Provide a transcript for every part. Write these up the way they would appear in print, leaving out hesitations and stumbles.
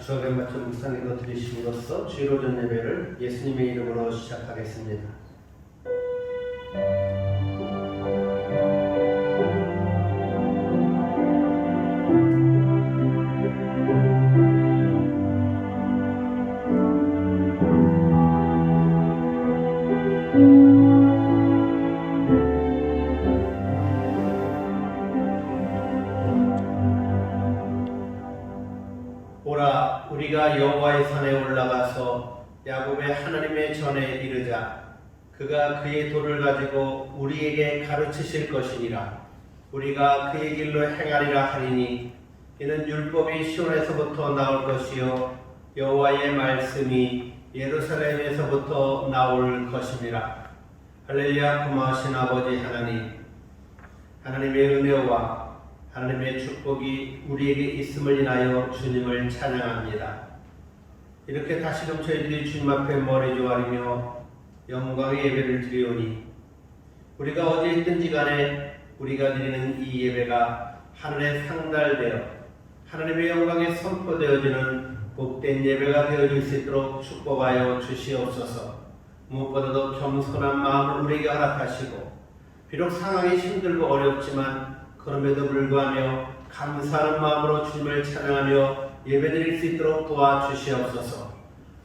주역에 맞춰 묵상기도 드리심으로써 주일오전 예배를 예수님의 이름으로 시작하겠습니다. 오라, 우리가 여호와의 산에 올라가서 야곱의 하나님의 전에 이르자. 그가 그의 도를 가지고 우리에게 가르치실 것이니라. 우리가 그의 길로 행하리라 하리니 이는 율법이 시온에서부터 나올 것이요 여호와의 말씀이 예루살렘에서부터 나올 것이니라. 할렐루야. 고마우신 아버지 하나님, 하나님의 은혜와 하나님의 축복이 우리에게 있음을 인하여 주님을 찬양합니다. 이렇게 다시금 저희들이 주님 앞에 머리 조아리며 영광의 예배를 드리오니 우리가 어디에 있든지 간에 우리가 드리는 이 예배가 하늘에 상달되어 하나님의 영광에 선포되어지는 복된 예배가 되어질 수 있도록 축복하여 주시옵소서. 무엇보다도 겸손한 마음을 우리에게 허락하시고 비록 상황이 힘들고 어렵지만 그럼에도 불구하며 감사하는 마음으로 주님을 찬양하며 예배드릴 수 있도록 도와주시옵소서.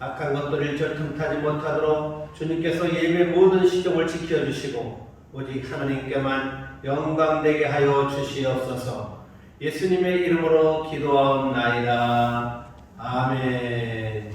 악한 것들을 일절 틈타지 못하도록 주님께서 예배 모든 시종을 지켜주시고 오직 하나님께만 영광되게 하여 주시옵소서. 예수님의 이름으로 기도하옵나이다. 아멘.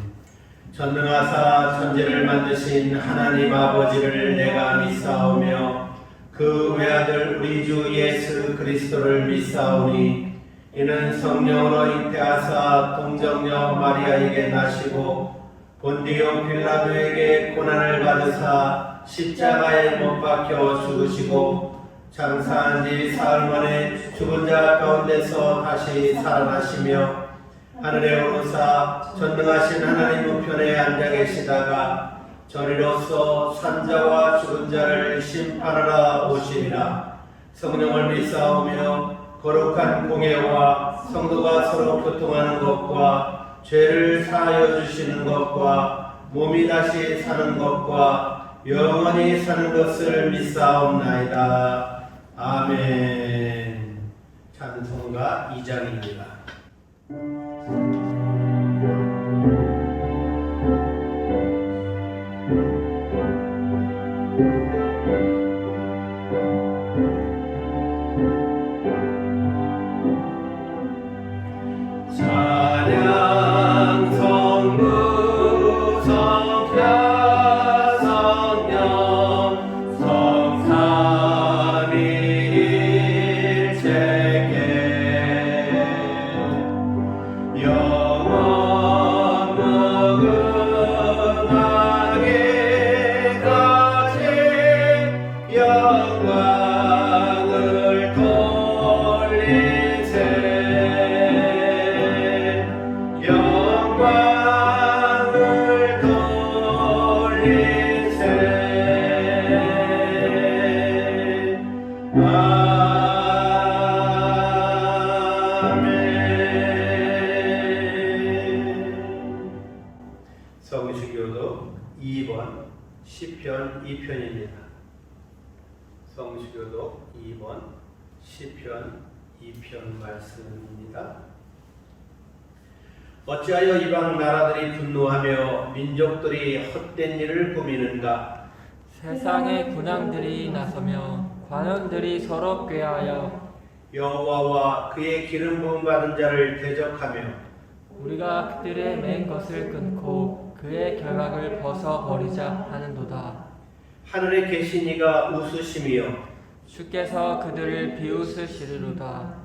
전능하사 천지를 만드신 하나님 아버지를 내가 믿사오며 그 외아들 우리 주 예수 그리스도를 믿사오니 이는 성령으로 잉태하사 동정녀 마리아에게 나시고 본디오 빌라도에게 고난을 받으사 십자가에 못 박혀 죽으시고 장사한 지 사흘 만에 죽은 자 가운데서 다시 살아나시며 하늘에 오르사 전능하신 하나님 우편에 앉아 계시다가 저리로서 산자와 죽은 자를 심판하러 오시리라. 성령을 믿사오며 거룩한 공예와 성도가 서로 교통하는 것과 죄를 사하여 주시는 것과 몸이 다시 사는 것과 영원히 사는 것을 믿사옵나이다. 아멘. 찬송가 2장입니다. 찬양 성부 성자 성령 성삼위일체께 영원 무궁하게 가진 영광을 돌리세 영광을 돌리세 아멘. 성시교독 2번 시편 2편입니다. 성시교독 2번 시편 2편 말씀입니다. 어찌하여 이방 나라들이 분노하며 민족들이 헛된 일을 꾸미는가? 세상의 군왕들이 나서며 관원들이 서로 꾀하여 여호와와 그의 기름 부음 받은 자를 대적하며 우리가 그들의 맨 것을 끊고 그의 결박을 벗어버리자 하는도다. 하늘에 계신 이가 웃으시며 주께서 그들을 비웃으시리로다.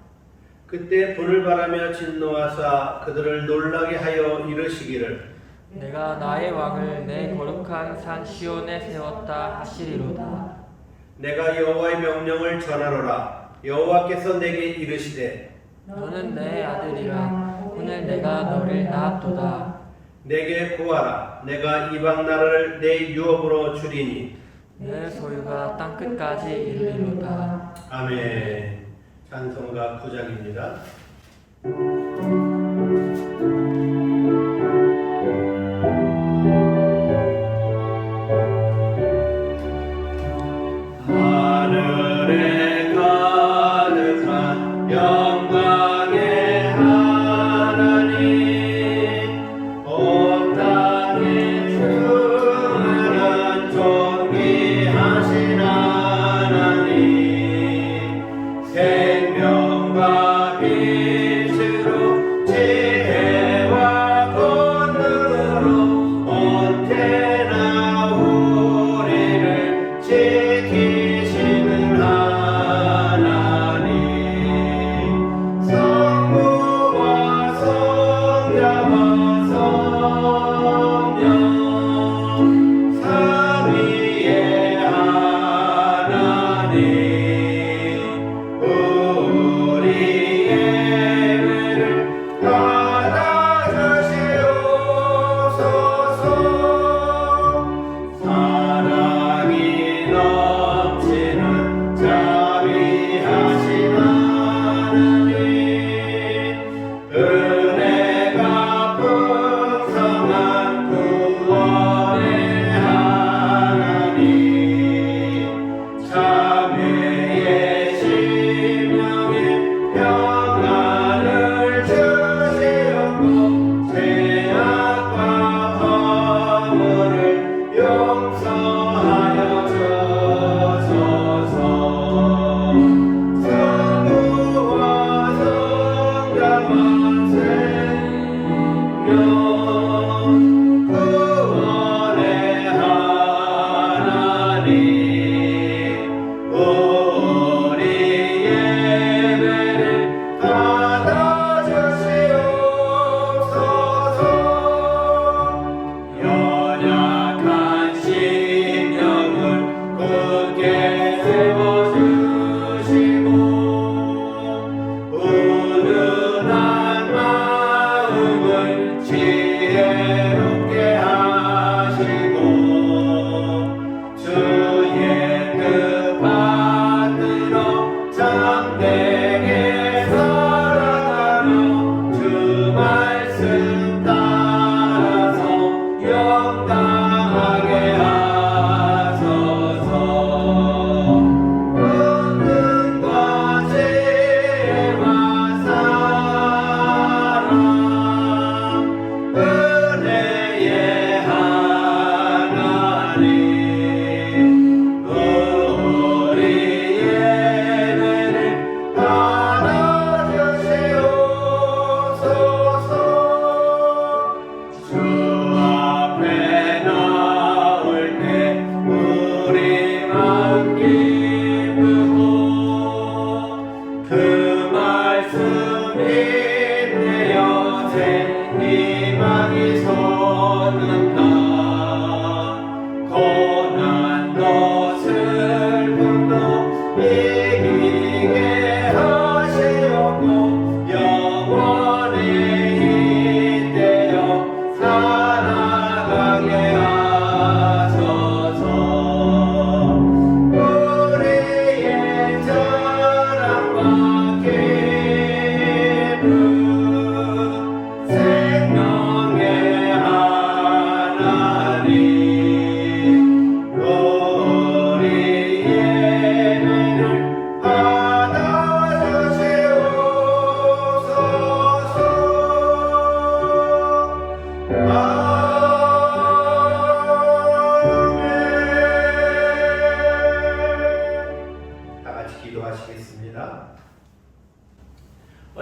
그때 불을 바라며 진노하사 그들을 놀라게 하여 이르시기를 내가 나의 왕을 내 거룩한 산 시온에 세웠다 하시리로다. 내가 여호와의 명령을 전하노라. 여호와께서 내게 이르시되 너는 내 아들이라. 오늘 내가 너를 낳았도다. 내게 구하라. 내가 이방 나라를 내 유업으로 주리니 내 소유가 땅끝까지 이르리로다. 아멘. 찬송가 9장입니다. 하늘에 가득한 영광의 하나님 온 땅에 주는 존귀하신 하나님 생명과 빛으로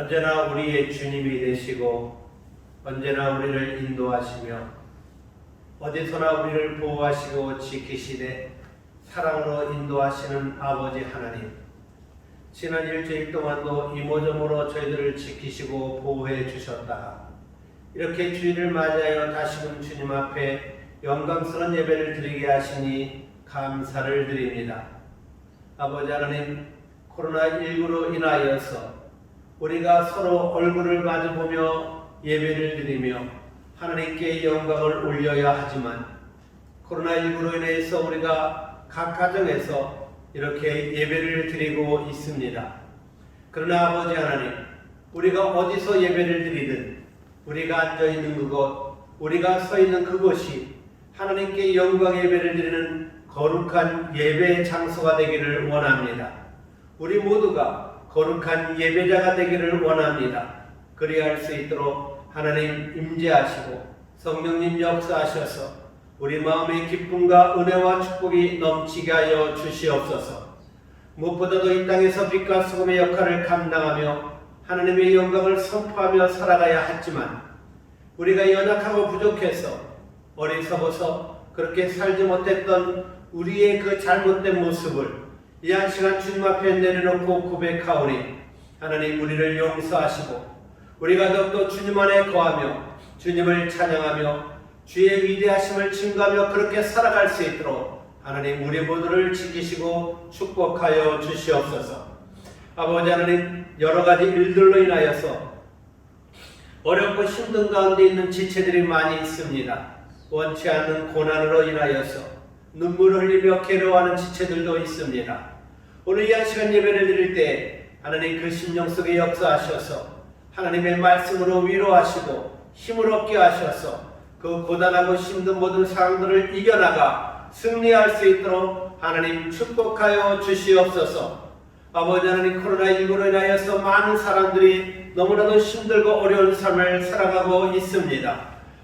언제나 우리의 주님이 되시고 언제나 우리를 인도하시며 어디서나 우리를 보호하시고 지키시되 사랑으로 인도하시는 아버지 하나님, 지난 일주일 동안도 이모저모로 저희들을 지키시고 보호해 주셨다. 이렇게 주일을 맞이하여 다시금 주님 앞에 영광스러운 예배를 드리게 하시니 감사를 드립니다. 아버지 하나님, 코로나19로 인하여서 우리가 서로 얼굴을 마주보며 예배를 드리며 하나님께 영광을 올려야 하지만 코로나19로 인해서 우리가 각 가정에서 이렇게 예배를 드리고 있습니다. 그러나 아버지 하나님, 우리가 어디서 예배를 드리든 우리가 앉아있는 그곳, 우리가 서 있는 그곳이 하나님께 영광 예배를 드리는 거룩한 예배 장소가 되기를 원합니다. 우리 모두가 거룩한 예배자가 되기를 원합니다. 그리할 수 있도록 하나님 임재하시고 성령님 역사하셔서 우리 마음의 기쁨과 은혜와 축복이 넘치게 하여 주시옵소서. 무엇보다도 이 땅에서 빛과 소금의 역할을 감당하며 하나님의 영광을 선포하며 살아가야 하지만 우리가 연약하고 부족해서 어리석어서 그렇게 살지 못했던 우리의 그 잘못된 모습을 이 한 시간 주님 앞에 내려놓고 고백하오니 하나님 우리를 용서하시고 우리가 더욱더 주님 안에 거하며 주님을 찬양하며 주의 위대하심을 증거하며 그렇게 살아갈 수 있도록 하나님 우리 모두를 지키시고 축복하여 주시옵소서. 아버지 하나님, 여러 가지 일들로 인하여서 어렵고 힘든 가운데 있는 지체들이 많이 있습니다. 원치 않는 고난으로 인하여서 눈물을 흘리며 괴로워하는 지체들도 있습니다. 오늘 이 한 시간 예배를 드릴 때 하나님 그 심령 속에 역사하셔서 하나님의 말씀으로 위로하시고 힘을 얻게 하셔서 그 고단하고 힘든 모든 상황들을 이겨나가 승리할 수 있도록 하나님 축복하여 주시옵소서. 아버지 하나님, 코로나19로 인하여서 많은 사람들이 너무나도 힘들고 어려운 삶을 살아가고 있습니다.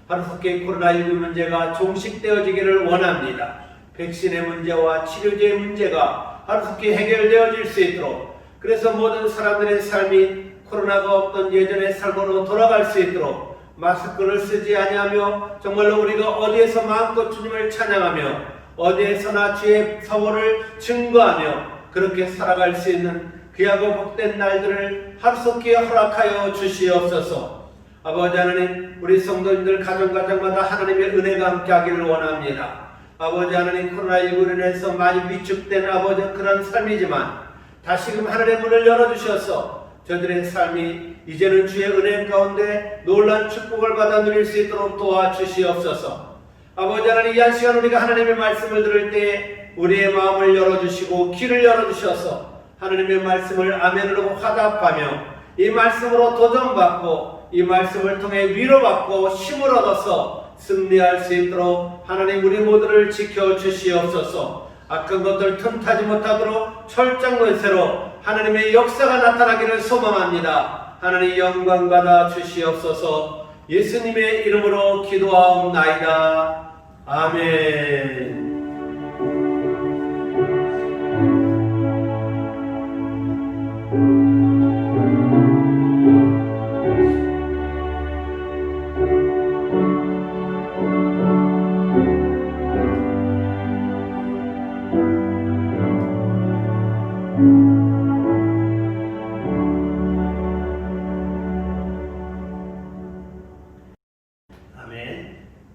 하루속히 코로나19 문제가 종식되어지기를 원합니다. 백신의 문제와 치료제의 문제가 하루속히 해결되어질 수 있도록, 그래서 모든 사람들의 삶이 코로나가 없던 예전의 삶으로 돌아갈 수 있도록 마스크를 쓰지 아니하며 정말로 우리가 어디에서 마음껏 주님을 찬양하며 어디에서나 주의 서원을 증거하며 그렇게 살아갈 수 있는 귀하고 복된 날들을 하루속히 허락하여 주시옵소서. 아버지 하나님, 우리 성도님들 가정마다 하나님의 은혜가 함께하기를 원합니다. 아버지 하나님, 코로나19로 인해서 많이 위축된 아버지 그런 삶이지만 다시금 하늘의 문을 열어주셔서 저들의 삶이 이제는 주의 은혜 가운데 놀란 축복을 받아 누릴 수 있도록 도와주시옵소서. 아버지 하나님, 이 한 시간 우리가 하나님의 말씀을 들을 때 우리의 마음을 열어주시고 귀를 열어주셔서 하나님의 말씀을 아멘으로 화답하며 이 말씀으로 도전받고 이 말씀을 통해 위로받고 힘을 얻어서 승리할 수 있도록 하나님 우리 모두를 지켜주시옵소서. 악한 것들 틈타지 못하도록 철장 권세로 하나님의 역사가 나타나기를 소망합니다. 하나님 영광 받아 주시옵소서. 예수님의 이름으로 기도하옵나이다. 아멘.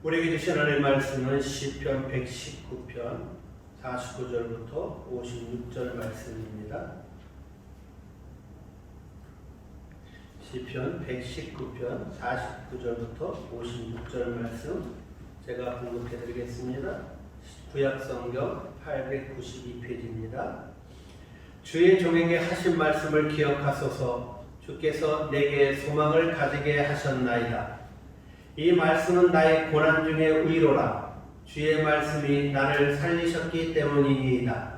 우리에게 주신 하나님의 말씀은 시편 119편 49절부터 56절 말씀입니다. 시편 119편 49절부터 56절 말씀 제가 공독해 드리겠습니다. 구약성경 892페이지입니다. 주의 종에게 하신 말씀을 기억하소서. 주께서 내게 소망을 가지게 하셨나이다. 이 말씀은 나의 고난 중에 위로라. 주의 말씀이 나를 살리셨기 때문이니이다.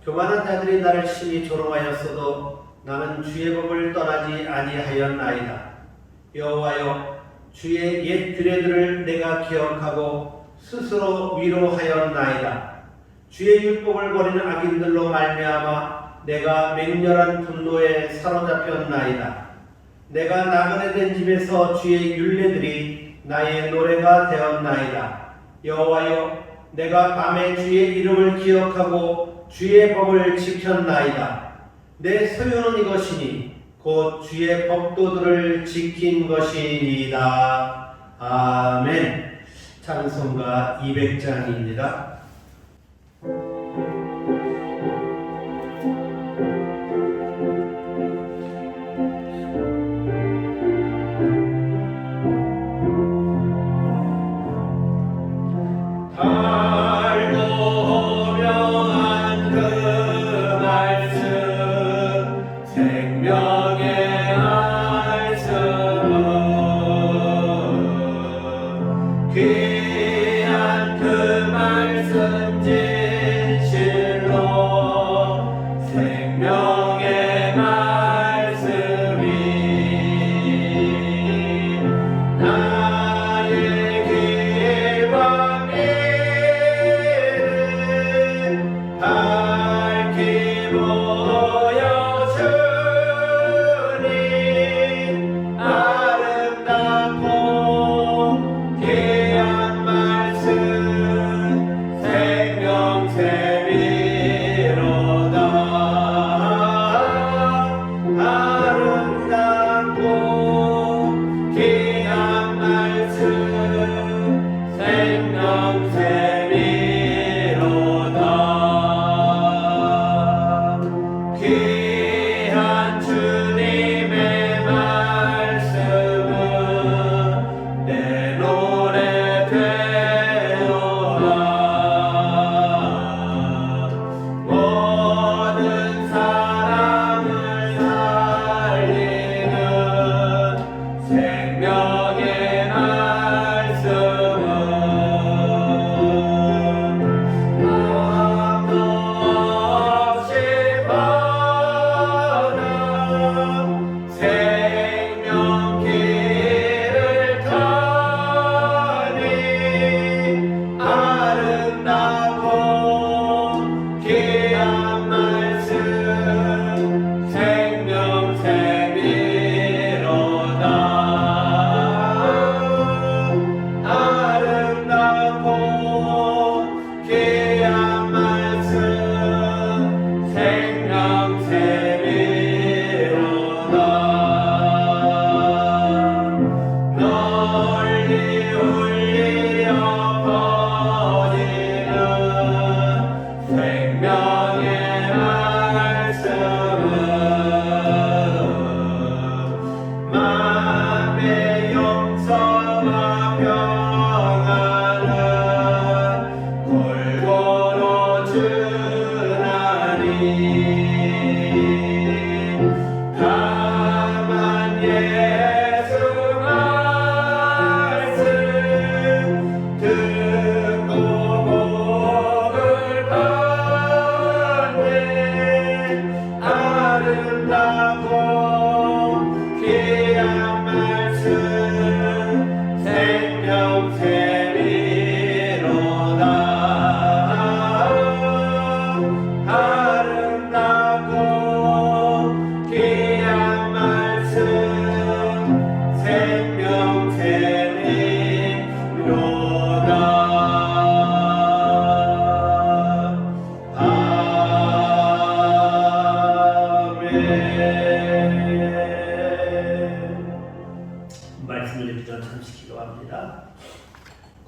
교만한 자들이 나를 심히 조롱하였어도 나는 주의 법을 떠나지 아니하였나이다. 여호와여, 주의 옛 규례들을 내가 기억하고 스스로 위로하였나이다. 주의 율법을 버리는 악인들로 말미암아 내가 맹렬한 분노에 사로잡혔나이다. 내가 나그네 된 집에서 주의 율례들이 나의 노래가 되었나이다. 여호와여, 내가 밤에 주의 이름을 기억하고 주의 법을 지켰나이다. 내 소유는 이것이니 곧 주의 법도들을 지킨 것이니이다. 아멘. 찬송가 200장입니다.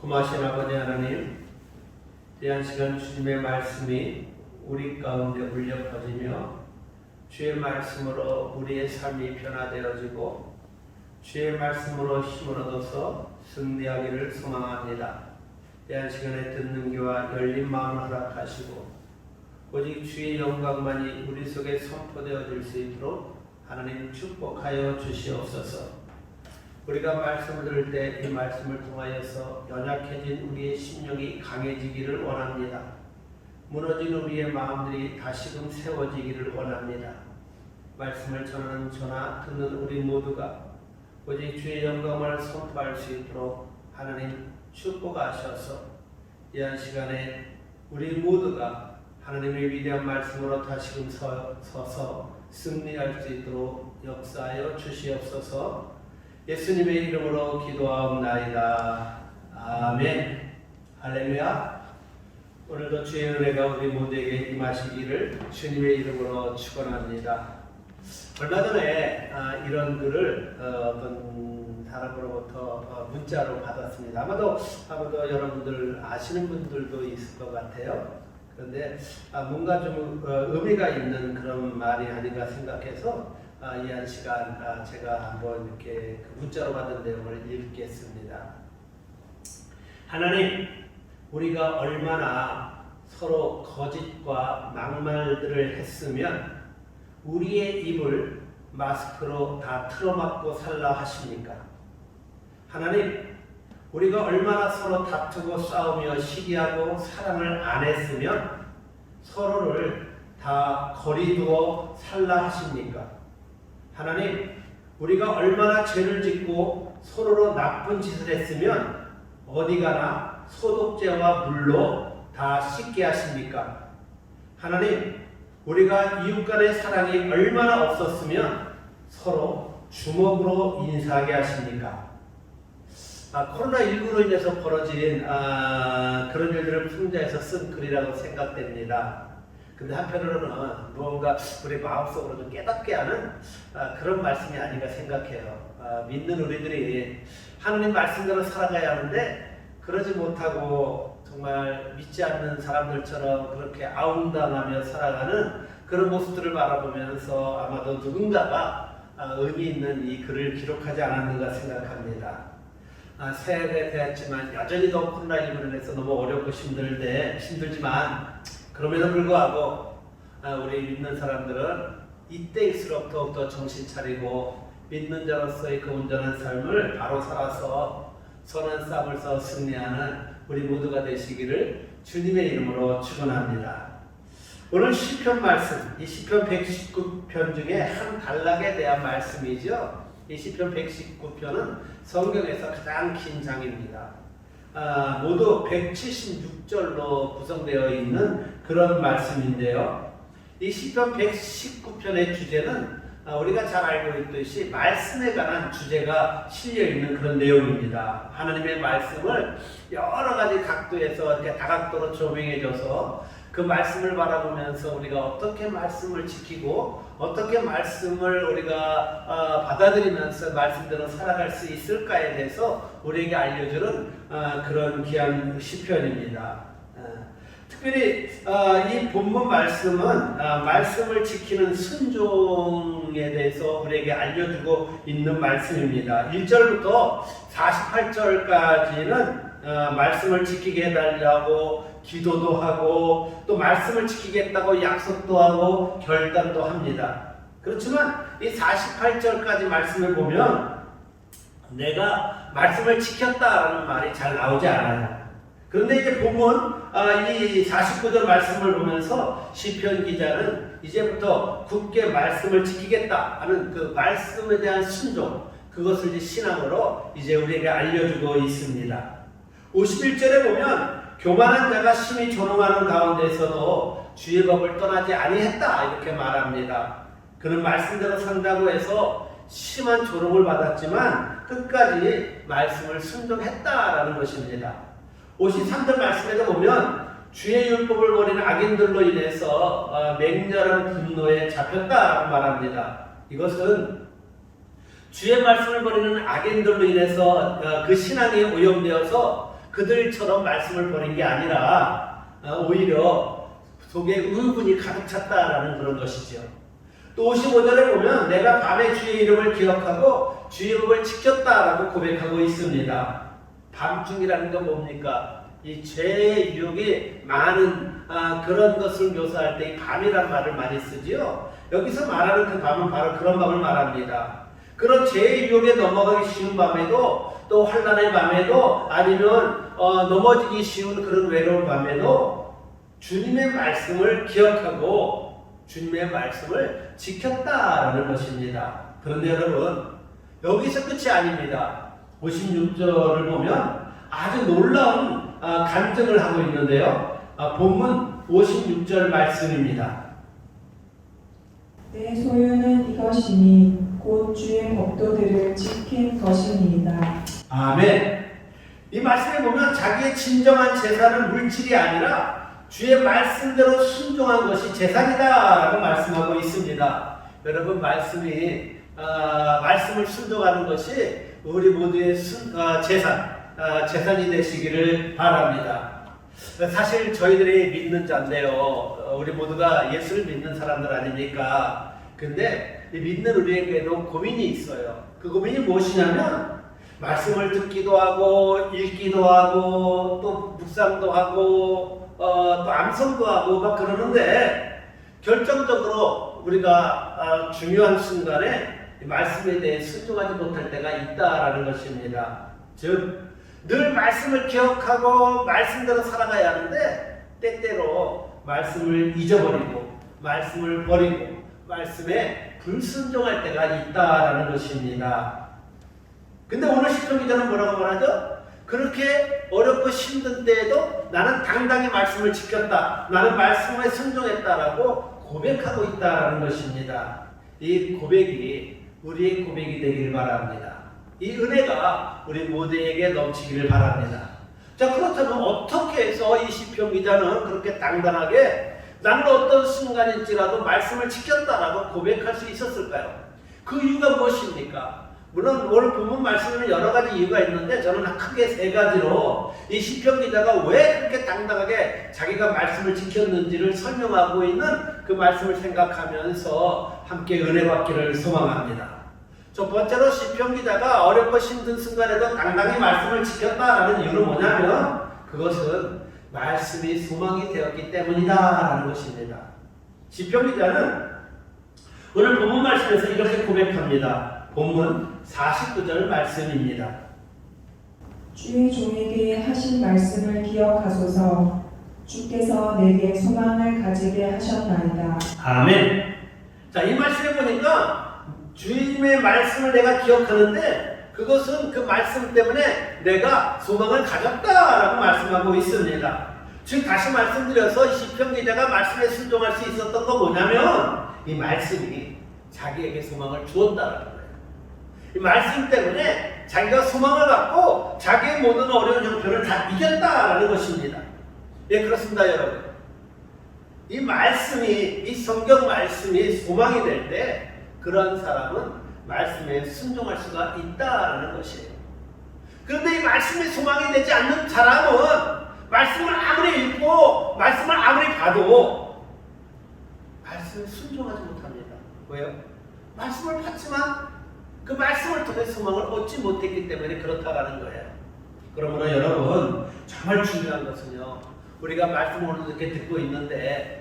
고마우신 아버지 하나님, 귀한 시간 주님의 말씀이 우리 가운데 울려 퍼지며 주의 말씀으로 우리의 삶이 변화되어지고 주의 말씀으로 힘을 얻어서 승리하기를 소망합니다. 귀한 시간에 듣는 귀와 열린 마음을 허락하시고 오직 주의 영광만이 우리 속에 선포되어질 수 있도록 하나님 축복하여 주시옵소서. 우리가 말씀을 들을 때 이 말씀을 통하여서 연약해진 우리의 심령이 강해지기를 원합니다. 무너진 우리의 마음들이 다시금 세워지기를 원합니다. 말씀을 전하는 저나 듣는 우리 모두가 오직 주의 영광을 선포할 수 있도록 하나님 축복하셔서 이한 시간에 우리 모두가 하나님의 위대한 말씀으로 다시금 서서 승리할 수 있도록 역사하여 주시옵소서. 예수님의 이름으로 기도하옵나이다. 아멘. 할렐루야. 오늘도 주의 은혜가 우리 모두에게 임하시기를 주님의 이름으로 축원합니다. 얼마 전에 이런 글을 어떤 사람으로부터 문자로 받았습니다. 아마도 여러분들 아시는 분들도 있을 것 같아요. 그런데 뭔가 좀 의미가 있는 그런 말이 아닌가 생각해서 이 한 시간 제가 한번 이렇게 그 문자로 받은 내용을 읽겠습니다. 하나님, 우리가 얼마나 서로 거짓과 막말들을 했으면 우리의 입을 마스크로 다 틀어막고 살라 하십니까? 하나님, 우리가 얼마나 서로 다투고 싸우며 시기하고 사랑을 안 했으면 서로를 다 거리두어 살라 하십니까? 하나님, 우리가 얼마나 죄를 짓고 서로로 나쁜 짓을 했으면 어디 가나 소독제와 물로 다 씻게 하십니까? 하나님, 우리가 이웃 간의 사랑이 얼마나 없었으면 서로 주먹으로 인사하게 하십니까? 코로나19로 인해서 벌어진 그런 일들을 풍자해서 쓴 글이라고 생각됩니다. 근데 한편으로는 무언가 우리 마음속으로 좀 깨닫게 하는 그런 말씀이 아닌가 생각해요. 믿는 우리들이 하느님 말씀대로 살아가야 하는데 그러지 못하고 정말 믿지 않는 사람들처럼 그렇게 아웅당하며 살아가는 그런 모습들을 바라보면서 아마도 누군가가 의미 있는 이 글을 기록하지 않았는가 생각합니다. 새해가 되었지만 여전히도 코로나19로 인해서 너무 어렵고 힘들지만 그럼에도 불구하고 우리 믿는 사람들은 이때일수록 더욱더 정신 차리고 믿는 자로서의 그 온전한 삶을 바로 살아서 선한 싸움을 싸워 승리하는 우리 모두가 되시기를 주님의 이름으로 축원합니다. 오늘 시편 말씀, 이 시편 119편 중에 한 단락에 대한 말씀이죠. 이 시편 119편은 성경에서 가장 긴 장입니다. 모두 176절로 구성되어 있는 그런 말씀인데요. 이 시편 119편의 주제는 우리가 잘 알고 있듯이 말씀에 관한 주제가 실려 있는 그런 내용입니다. 하나님의 말씀을 여러 가지 각도에서 이렇게 다각도로 조명해줘서 그 말씀을 바라보면서 우리가 어떻게 말씀을 지키고 어떻게 말씀을 우리가 받아들이면서 말씀대로 살아갈 수 있을까에 대해서 우리에게 알려주는 그런 귀한 시편입니다. 특별히 이 본문 말씀은 말씀을 지키는 순종에 대해서 우리에게 알려주고 있는 말씀입니다. 1절부터 48절까지는 말씀을 지키게 해달라고 기도도 하고 또 말씀을 지키겠다고 약속도 하고 결단도 합니다. 그렇지만 이 48절까지 말씀을 보면 내가 말씀을 지켰다라는 말이 잘 나오지 않아요. 그런데 이제 본문 이 49절 말씀을 보면서 시편 기자는 이제부터 굳게 말씀을 지키겠다 하는 그 말씀에 대한 순종, 그것을 이제 신앙으로 이제 우리에게 알려주고 있습니다. 51절에 보면 교만한 자가 심히 조롱하는 가운데서도 주의 법을 떠나지 아니했다 이렇게 말합니다. 그는 말씀대로 산다고 해서 심한 조롱을 받았지만 끝까지 말씀을 순종했다라는 것입니다. 53절 말씀에도 보면 주의 율법을 버리는 악인들로 인해서 맹렬한 분노에 잡혔다라고 말합니다. 이것은 주의 말씀을 버리는 악인들로 인해서 그 신앙이 오염되어서 그들처럼 말씀을 버린 게 아니라 오히려 속에 의분이 가득 찼다라는 그런 것이죠. 또 55절에 보면 내가 밤에 주의 이름을 기억하고 주의 법을 지켰다라고 고백하고 있습니다. 밤중이라는 건 뭡니까? 이 죄의 유혹이 많은 그런 것을 묘사할 때 이 밤이란 말을 많이 쓰지요. 여기서 말하는 그 밤은 바로 그런 밤을 말합니다. 그런 죄의 유혹에 넘어가기 쉬운 밤에도 또 환난의 밤에도 아니면 넘어지기 쉬운 그런 외로운 밤에도 주님의 말씀을 기억하고 주님의 말씀을 지켰다라는 것입니다. 그런데 여러분 여기서 끝이 아닙니다. 56절을 보면 아주 놀라운 간증을 하고 있는데요. 본문 56절 말씀입니다. 내 소유는 이것이니 곧 주의 법도들을 지킨 것이니이다. 아멘. 이 말씀에 보면 자기의 진정한 재산은 물질이 아니라 주의 말씀대로 순종한 것이 재산이다라고 말씀하고 있습니다. 여러분 말씀을 순종하는 것이 우리 모두의 재산이 되시기를 바랍니다. 사실 저희들이 믿는 자인데요. 우리 모두가 예수를 믿는 사람들 아닙니까? 근데 믿는 우리에게도 고민이 있어요. 그 고민이 무엇이냐면 말씀을 듣기도 하고 읽기도 하고 또 묵상도 하고 또 암송도 하고 막 그러는데 결정적으로 우리가 중요한 순간에 말씀에 대해 순종하지 못할 때가 있다라는 것입니다. 즉 늘 말씀을 기억하고 말씀대로 살아가야 하는데 때때로 말씀을 잊어버리고 말씀을 버리고 말씀에 불순종할 때가 있다라는 것입니다. 근데 오늘 시편 기자는 뭐라고 말하죠? 그렇게 어렵고 힘든 때에도 나는 당당히 말씀을 지켰다. 나는 말씀에 순종했다라고 고백하고 있다라는 것입니다. 이 고백이 우리의 고백이 되길 바랍니다. 이 은혜가 우리 모두에게 넘치기를 바랍니다. 자, 그렇다면 어떻게 해서 이 시편 기자는 그렇게 당당하게 나는 어떤 순간일지라도 말씀을 지켰다라고 고백할 수 있었을까요? 그 이유가 무엇입니까? 물론 오늘 본문 말씀에는 여러 가지 이유가 있는데 저는 크게 세 가지로 이 시편 기자가 왜 그렇게 당당하게 자기가 말씀을 지켰는지를 설명하고 있는 그 말씀을 생각하면서 함께 은혜 받기를 소망합니다. 첫 번째로 시편 기자가 어렵고 힘든 순간에도 당당히 말씀을 지켰다라는 이유는 뭐냐면 그것은 말씀이 소망이 되었기 때문이다라는 것입니다. 시편 기자는 오늘 본문 말씀에서 이렇게 고백합니다. 본문 49절 말씀입니다. 주의 종에게 하신 말씀을 기억하소서. 주께서 내게 소망을 가지게 하셨나이다. 아멘. 자, 이 말씀에 보니까 주님의 말씀을 내가 기억하는데 그것은 그 말씀 때문에 내가 소망을 가졌다라고 말씀하고 있습니다. 즉 다시 말씀드려서 시편 기자가 말씀에 순종할 수 있었던 건 뭐냐면 이 말씀이 자기에게 소망을 주었다라는 거예요. 이 말씀 때문에 자기가 소망을 갖고 자기의 모든 어려운 형편을 다 이겼다라는 것입니다. 예, 그렇습니다, 여러분. 이 말씀이, 이 성경 말씀이 소망이 될 때 그런 사람은 말씀에 순종할 수가 있다라는 것이에요. 그런데 이 말씀이 소망이 되지 않는 사람은 말씀을 아무리 읽고 말씀을 아무리 봐도 말씀에 순종하지 못합니다. 왜요? 말씀을 봤지만 그 말씀을 통해 소망을 얻지 못했기 때문에 그렇다라는 거예요. 그러므로 여러분 정말 중요한 것은요. 우리가 말씀을 오늘 이렇게 듣고 있는데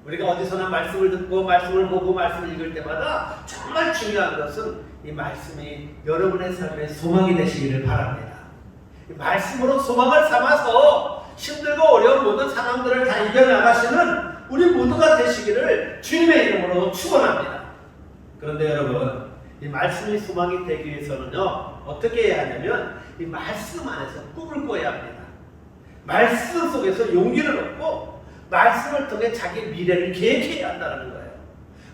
우리가 어디서나 말씀을 듣고 말씀을 보고 말씀을 읽을 때마다 정말 중요한 것은 이 말씀이 여러분의 삶에 소망이 되시기를 바랍니다. 이 말씀으로 소망을 삼아서 힘들고 어려운 모든 상황들을 다 이겨나가시는 우리 모두가 되시기를 주님의 이름으로 축원합니다. 그런데 여러분 이 말씀이 소망이 되기 위해서는요 어떻게 해야 하냐면 이 말씀 안에서 꿈을 꿔야 합니다. 말씀 속에서 용기를 얻고 말씀을 통해 자기 미래를 계획해야 한다는 거예요.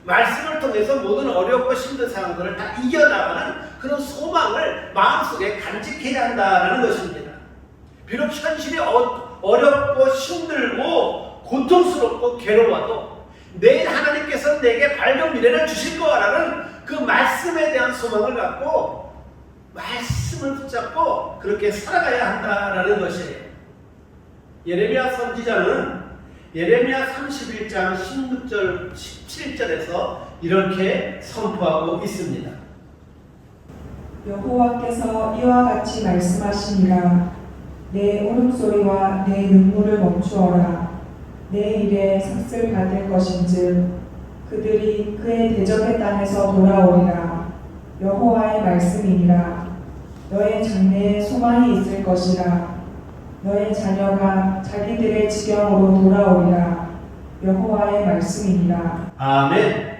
말씀을 통해서 모든 어렵고 힘든 상황들을 다 이겨나가는 그런 소망을 마음속에 간직해야 한다는 것입니다. 비록 현실이 어렵고 힘들고 고통스럽고 괴로워도 내일 하나님께서 내게 밝은 미래를 주실 거라는 그 말씀에 대한 소망을 갖고 말씀을 붙잡고 그렇게 살아가야 한다는 것이에요. 예레미야 선지자는 예레미야 31장 16절 17절에서 이렇게 선포하고 있습니다. 여호와께서 이와 같이 말씀하시니라. 내 울음소리와 내 눈물을 멈추어라. 내 일에 삭슬 받을 것인즉 그들이 그의 대적의 땅에서 돌아오리라. 여호와의 말씀이니라. 너의 장래에 소망이 있을 것이라. 너의 자녀가 자기들의 지경으로 돌아오리라. 여호와의 말씀이니라. 아멘.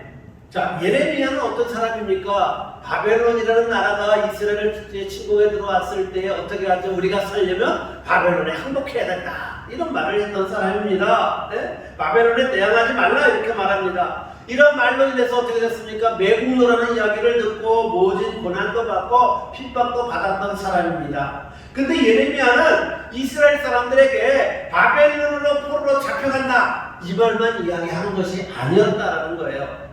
자, 예레미야는 어떤 사람입니까? 바벨론이라는 나라가 이스라엘을 침공에 들어왔을 때 어떻게 하죠? 우리가 살려면 바벨론에 항복해야 된다. 이런 말을 했던 사람입니다. 네? 바벨론에 대항하지 말라 이렇게 말합니다. 이런 말로 인해서 어떻게 됐습니까? 매국노라는 이야기를 듣고 모진 고난도 받고 핍박도 받았던 사람입니다. 근데 예레미야는 이스라엘 사람들에게 바벨론으로 포로로 잡혀간다 이 말만 이야기하는 것이 아니었다라는 거예요.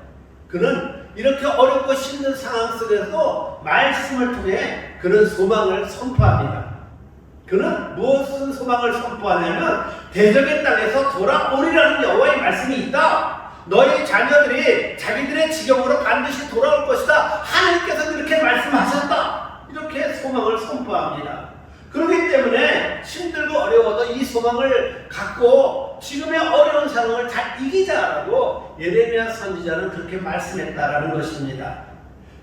그는 이렇게 어렵고 힘든 상황 속에서도 말씀을 통해 그는 소망을 선포합니다. 그는 무엇을 소망을 선포하냐면 대적의 땅에서 돌아오리라는 여호와의 말씀이 있다. 너희 자녀들이 자기들의 지경으로 반드시 돌아올 것이다. 하나님께서 이렇게 말씀하셨다. 이렇게 소망을 선포합니다. 그렇기 때문에 힘들고 어려워도 이 소망을 갖고 지금의 어려운 상황을 잘 이기자라고 예레미야 선지자는 그렇게 말씀했다라는 것입니다.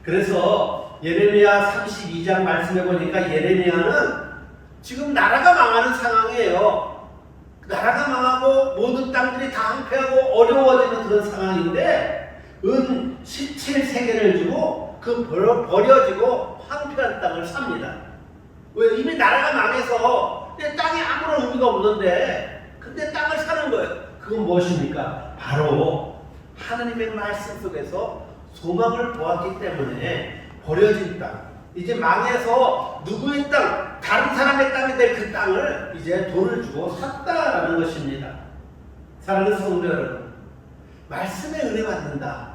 그래서 예레미야 32장 말씀해 보니까 예레미야는 지금 나라가 망하는 상황이에요. 나라가 망하고 모든 땅들이 다 황폐하고 어려워지는 그런 상황인데 은 17세계를 주고 그 버려지고 황폐한 땅을 삽니다. 왜? 이미 나라가 망해서 땅이 아무런 의미가 없는데 근데 땅을 사는 거예요. 그건 무엇입니까? 바로 하나님의 말씀 속에서 소망을 보았기 때문에 버려진 땅, 이제 망해서 누구의 땅, 다른 사람의 땅이 될 그 땅을 이제 돈을 주고 샀다라는 것입니다. 사랑하는 성도 여러분, 말씀의 은혜 받는다.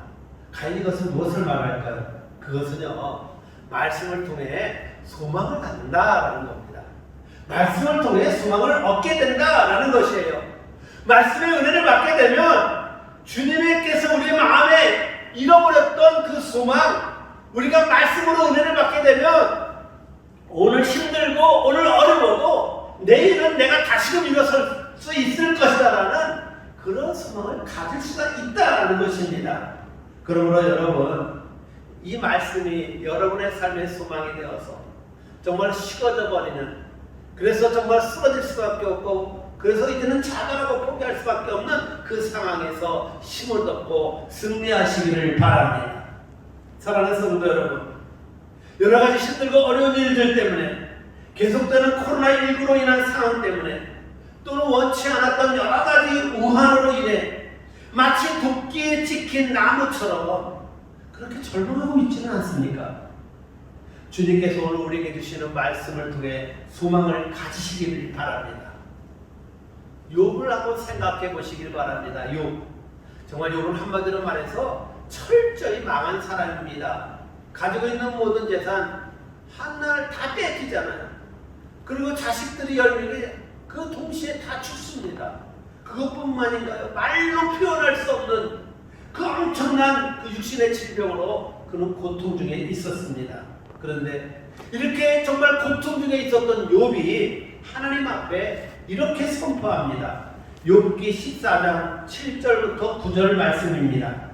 과연 이것은 무엇을 말할까요? 그것은요, 말씀을 통해 소망을 갖는다라는 겁니다. 말씀을 통해 소망을 얻게 된다라는 것이에요. 말씀의 은혜를 받게 되면 주님께서 우리의 마음에 잃어버렸던 그 소망, 우리가 말씀으로 은혜를 받게 되면 오늘 힘들고 오늘 어려워도 내일은 내가 다시금 일어설 수 있을 것이다라는 그런 소망을 가질 수가 있다라는 것입니다. 그러므로 여러분, 이 말씀이 여러분의 삶의 소망이 되어서 정말 식어져 버리는, 그래서 정말 쓰러질 수밖에 없고 그래서 이제는 자살하고 포기할 수밖에 없는 그 상황에서 힘을 얻고 승리하시기를 바랍니다. 사랑하는 성도 여러분, 여러 가지 힘들고 어려운 일들 때문에, 계속되는 코로나19로 인한 상황 때문에, 또는 원치 않았던 여러 가지 우환으로 인해 마치 도끼에 찍힌 나무처럼 그렇게 절망하고 있지는 않습니까? 주님께서 오늘 우리에게 주시는 말씀을 통해 소망을 가지시기를 바랍니다. 욥을 한번 생각해 보시길 바랍니다. 욥, 정말 욥은 한마디로 말해서 철저히 망한 사람입니다. 가지고 있는 모든 재산 하나를 다 뺏기잖아요. 그리고 자식들이 열리게 그 동시에 다 죽습니다. 그것뿐만인가요? 말로 표현할 수 없는 그 엄청난 그 육신의 질병으로 그는 고통 중에 있었습니다. 그런데 이렇게 정말 고통 중에 있었던 욥이 하나님 앞에 이렇게 선포합니다. 욥기 14장 7절부터 9절 말씀입니다.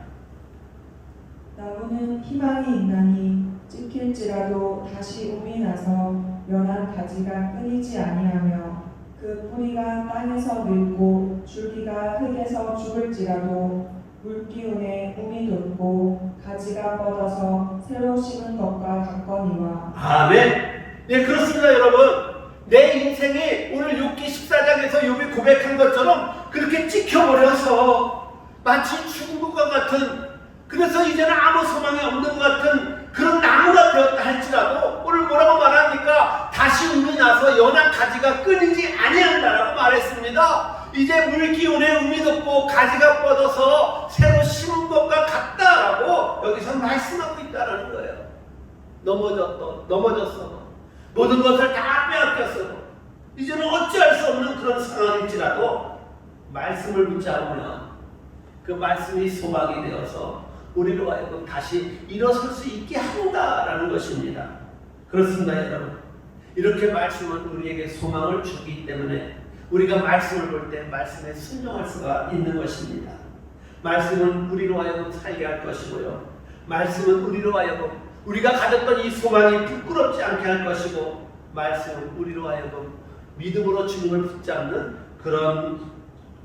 나무는 희망이 있나니 찢길지라도 다시 움이 나서 연한 가지가 끊이지 아니하며 그 뿌리가 땅에서 늙고 줄기가 흙에서 죽을지라도 물기운에 움이 돋고 가지가 뻗어서 새로 심은 것과 같거니와. 아멘. 네, 그렇습니다. 여러분, 내 인생이 오늘 욥기 14장에서 욥이 고백한 것처럼 그렇게 찍혀버려서 마치 죽은 것과 같은, 그래서 이제는 아무 소망이 없는 것 같은 그런 나무가 되었다 할지라도 오늘 뭐라고 말합니까? 다시 움이 나서 연한 가지가 끊이지 아니한다라고 말했습니다. 이제 물기운에 움이 돋고 가지가 뻗어서 새로 심은 것과 같다라고 여기서 말씀하고 있다라는 거예요. 넘어졌어. 모든 것을 다 빼앗겼어. 이제는 어찌할 수 없는 그런 상황일지라도 말씀을 붙잡으면 그 말씀이 소망이 되어서 우리로 하여금 다시 일어설 수 있게 한다라는 것입니다. 그렇습니다, 여러분. 이렇게 말씀은 우리에게 소망을 주기 때문에 우리가 말씀을 볼 때 말씀에 순종할 수가 있는 것입니다. 말씀은 우리로 하여금 살게 할 것이고요. 말씀은 우리로 하여금 우리가 가졌던 이 소망이 부끄럽지 않게 할 것이고, 말씀은 우리로 하여금 믿음으로 주님을 붙잡는 그런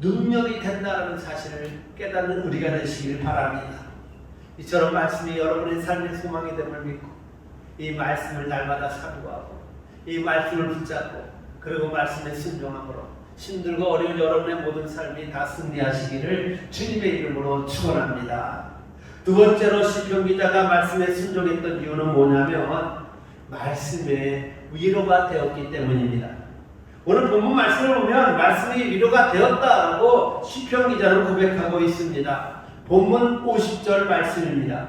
능력이 된다는 사실을 깨닫는 우리가 되시길 바랍니다. 이처럼 말씀이 여러분의 삶의 소망이 됨을 믿고 이 말씀을 날마다 사모하고 이 말씀을 붙잡고 그리고 말씀에 순종함으로 힘들고 어려운 여러분의 모든 삶이 다 승리하시기를 주님의 이름으로 축원합니다. 두 번째로 시편 기자가 말씀에 순종했던 이유는 뭐냐면 말씀에 위로가 되었기 때문입니다. 오늘 본문 말씀을 보면 말씀이 위로가 되었다라고 시편 기자는 고백하고 있습니다. 본문 50절 말씀입니다.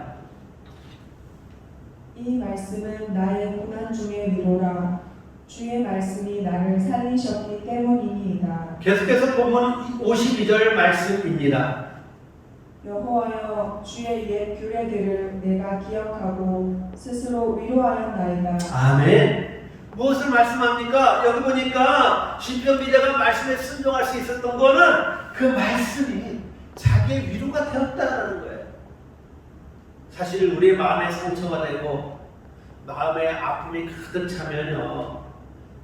이 말씀은 나의 고난 중의 위로라. 주의 말씀이 나를 살리셨기 때문이니이다. 계속해서 본문 52절 말씀입니다. 여호와여, 주의 옛 규례들을 내가 기억하고 스스로 위로하였나이다. 아멘. 무엇을 말씀합니까? 여기 보니까 시편 기자가 말씀에 순종할 수 있었던 거는 그 말씀이 자기의 위로가 되었다는 거예요. 사실 우리의 마음에 상처가 되고 마음에 아픔이 가득 차면요,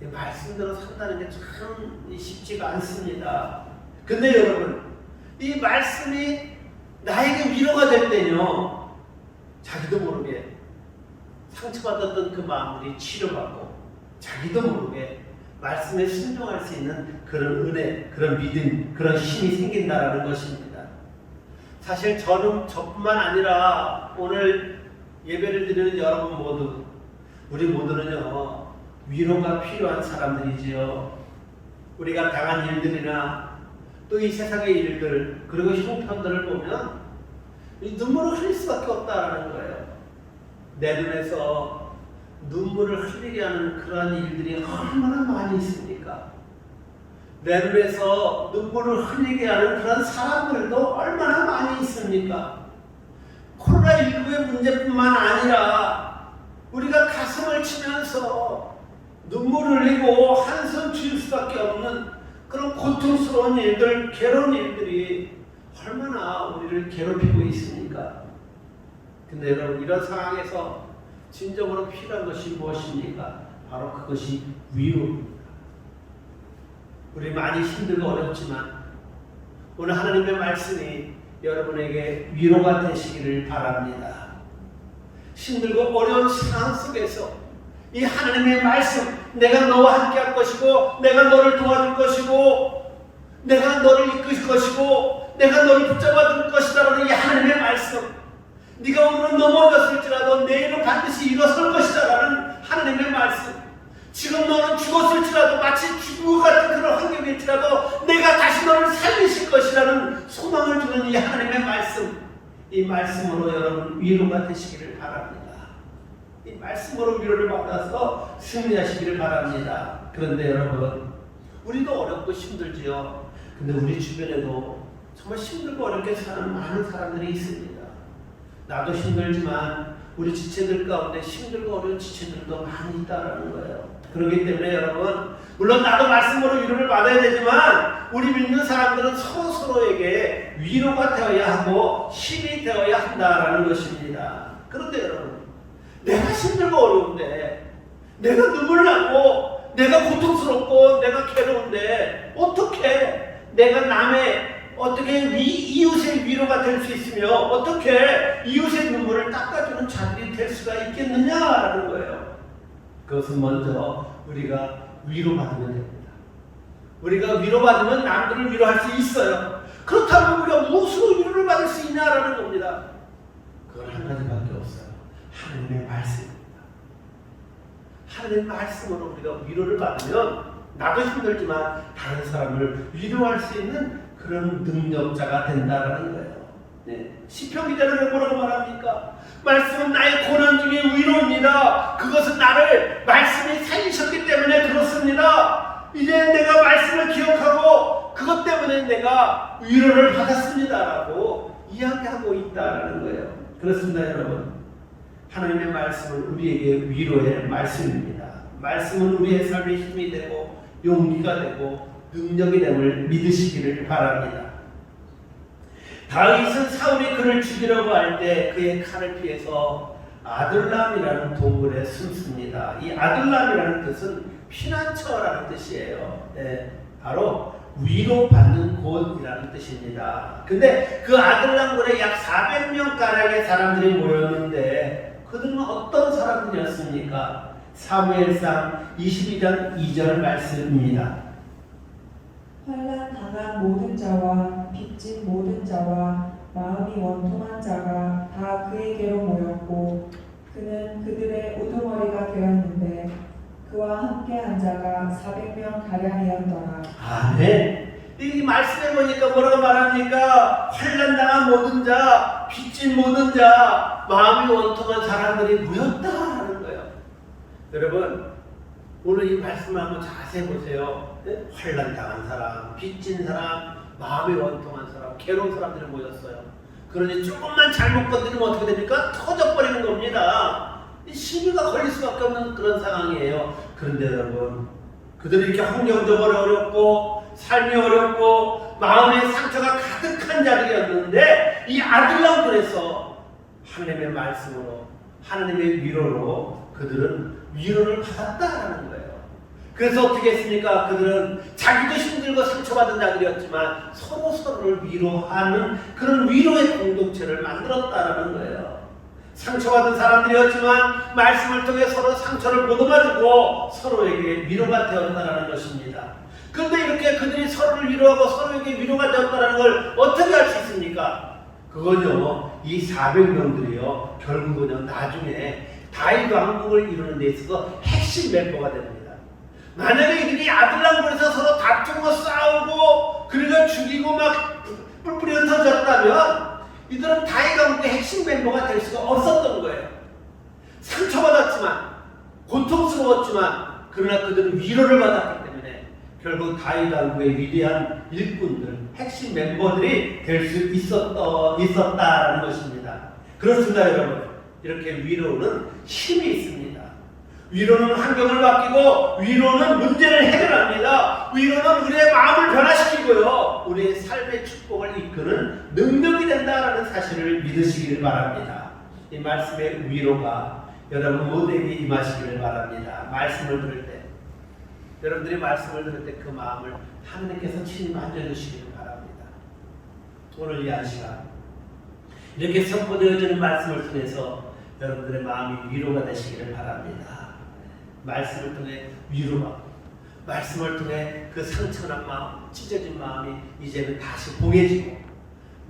이 말씀대로 산다는 게 참 쉽지가 않습니다. 근데 여러분, 이 말씀이 나에게 위로가 될 때요, 자기도 모르게 상처받았던 그 마음들이 치료받고 자기도 모르게 말씀에 순종할 수 있는 그런 은혜, 그런 믿음, 그런 힘이 생긴다라는 것입니다. 사실 저뿐만 아니라 오늘 예배를 드리는 여러분 모두, 우리 모두는요, 위로가 필요한 사람들이지요. 우리가 당한 일들이나 또 이 세상의 일들, 그리고 형편들을 보면 눈물을 흘릴 수밖에 없다라는 거예요. 내 눈에서 눈물을 흘리게 하는 그러한 일들이 얼마나 많이 있습니까? 내 눈에서 눈물을 흘리게 하는 그런 사람들도 얼마나 많이 있습니까? 코로나19의 문제뿐만 아니라 우리가 가슴을 치면서 눈물을 흘리고 한숨 쉴 수밖에 없는 그런 고통스러운 일들, 괴로운 일들이 얼마나 우리를 괴롭히고 있습니까? 근데 여러분, 이런 상황에서 진정으로 필요한 것이 무엇입니까? 바로 그것이 위로입니다. 우리 많이 힘들고 어렵지만 오늘 하나님의 말씀이 여러분에게 위로가 되시기를 바랍니다. 힘들고 어려운 상황 속에서 이 하나님의 말씀, 내가 너와 함께 할 것이고 내가 너를 도와줄 것이고 내가 너를 이끌 것이고 내가 너를 붙잡아 줄 것이다라는 이 하나님의 말씀, 네가 오늘은 넘어졌을지라도 내일은 반드시 일어설 것이다라는 하나님의 말씀, 지금 너는 죽었을지라도 마치 죽은 것 같은 그런 환경일지라도 내가 다시 너를 살리실 것이라는 소망을 주는 이 하나님의 말씀, 이 말씀으로 여러분 위로가 되시기를 바랍니다. 이 말씀으로 위로를 받아서 승리하시기를 바랍니다. 그런데 여러분, 우리도 어렵고 힘들지요. 근데 우리 주변에도 정말 힘들고 어렵게 사는 많은 사람들이 있습니다. 나도 힘들지만 우리 지체들 가운데 힘들고 어려운 지체들도 많이 있다라는 거예요. 그렇기 때문에 여러분, 물론 나도 말씀으로 위로를 받아야 되지만 우리 믿는 사람들은 서로에게 위로가 되어야 하고 힘이 되어야 한다라는 것입니다. 그런데 여러분, 내가 힘들고 어려운데, 내가 눈물 나고 내가 고통스럽고 내가 괴로운데 어떻게 내가 어떻게 이웃의 위로가 될 수 있으며 어떻게 이웃의 눈물을 닦아주는 자들이 될 수가 있겠느냐라는 거예요. 그것은 먼저 우리가 위로받으면 됩니다. 우리가 위로받으면 남들을 위로할 수 있어요. 그렇다면 우리가 무엇으로 위로를 받을 수 있냐라는 겁니다. 그건 한 가지밖에 없어요. 하나님의 말씀입니다. 하나님의 말씀으로 우리가 위로를 받으면 나도 힘들지만 다른 사람을 위로할 수 있는 그런 능력자가 된다라는 거예요. 네. 시편 기자는 뭐라고 말합니까? 말씀은 나의 고난 중에 위로입니다. 그것은 나를 말씀이 살리셨기 때문에 그렇습니다. 이제 내가 말씀을 기억하고 그것 때문에 내가 위로를 받았습니다라고 이야기하고 있다라는 거예요. 그렇습니다, 여러분. 하나님의 말씀은 우리에게 위로의 말씀입니다. 말씀은 우리의 삶의 힘이 되고 용기가 되고 능력이 됨을 믿으시기를 바랍니다. 다윗은 사울이 그를 죽이려고 할 때 그의 칼을 피해서 아둘람이라는 동굴에 숨습니다. 이 아둘람이라는 뜻은 피난처라는 뜻이에요. 네, 바로 위로받는 곳이라는 뜻입니다. 근데 그 아들랑굴에 약 400명 가량의 사람들이 모였는데 그들은 어떤 사람들이었습니까? 사무엘상 22장 2절 말씀입니다. 환난 당한 모든 자와 빚진 모든 자와 마음이 원통한 자가 다 그에게로 모였고 그는 그들의 우두머리가 되었는데 그와 함께한 자가 400명 가량이었더라. 아멘. 이 말씀에 보니까 뭐라고 말합니까? 환난당한 모든 자, 빚진 모든 자, 마음이 원통한 사람들이 모였다라는 거예요. 여러분, 오늘 이 말씀을 한번 자세히 보세요. 환난당한 사람, 빚진 사람, 마음이 원통한 사람, 괴로운 사람들이 모였어요. 그러니 조금만 잘못 건드리면 어떻게 됩니까? 터져버리는 겁니다. 시비가 걸릴 수밖에 없는 그런 상황이에요. 그런데 여러분, 그들이 이렇게 환경적으로 어렵고 삶이 어렵고 마음의 상처가 가득한 자들이었는데 이 아들랑굴에서 하나님의 말씀으로 하나님의 위로로 그들은 위로를 받았다라는 거예요. 그래서 어떻게 했습니까? 그들은 자기도 힘들고 상처받은 자들이었지만 서로를 위로하는 그런 위로의 공동체를 만들었다라는 거예요. 상처받은 사람들이었지만 말씀을 통해 서로 상처를 보듬어주고 서로에게 위로가 되었다라는 것입니다. 그런데 이렇게 그들이 서로를 위로하고 서로에게 위로가 되었다는 걸 어떻게 할 수 있습니까? 그건요, 이 400명들이요, 결국은요, 나중에 다윗 왕국을 이루는 데 있어서 핵심 멤버가 됩니다. 만약에 이들이 아들랑굴에서 서로 다투고 싸우고 그리고 죽이고 막 뿔뿔이 흩어졌다면 이들은 다윗 왕국의 핵심 멤버가 될 수가 없었던 거예요. 상처받았지만 고통스러웠지만 그러나 그들은 위로를 받았기 때문에 결국 다윗 왕국의 위대한 일꾼들, 핵심 멤버들이 될 수 있었다라는 것입니다. 그렇습니다, 여러분. 이렇게 위로는 힘이 있습니다. 위로는 환경을 바뀌고 위로는 문제를 해결합니다. 위로는 우리의 마음을 변화시키고요, 우리의 삶의 축복을 이끄는 능력이 된다는 사실을 믿으시길 바랍니다. 이 말씀의 위로가 여러분 모두에게 임하시기를 바랍니다. 말씀을 들을 때, 여러분들이 말씀을 들을 때 그 마음을 하나님께서 친히 만져주시기를 바랍니다. 오늘 이 한 시간 이렇게 선포되어지는 말씀을 통해서 여러분들의 마음이 위로가 되시기를 바랍니다. 말씀을 통해 위로받고 말씀을 통해 그 상처난 마음, 찢어진 마음이 이제는 다시 봉해지고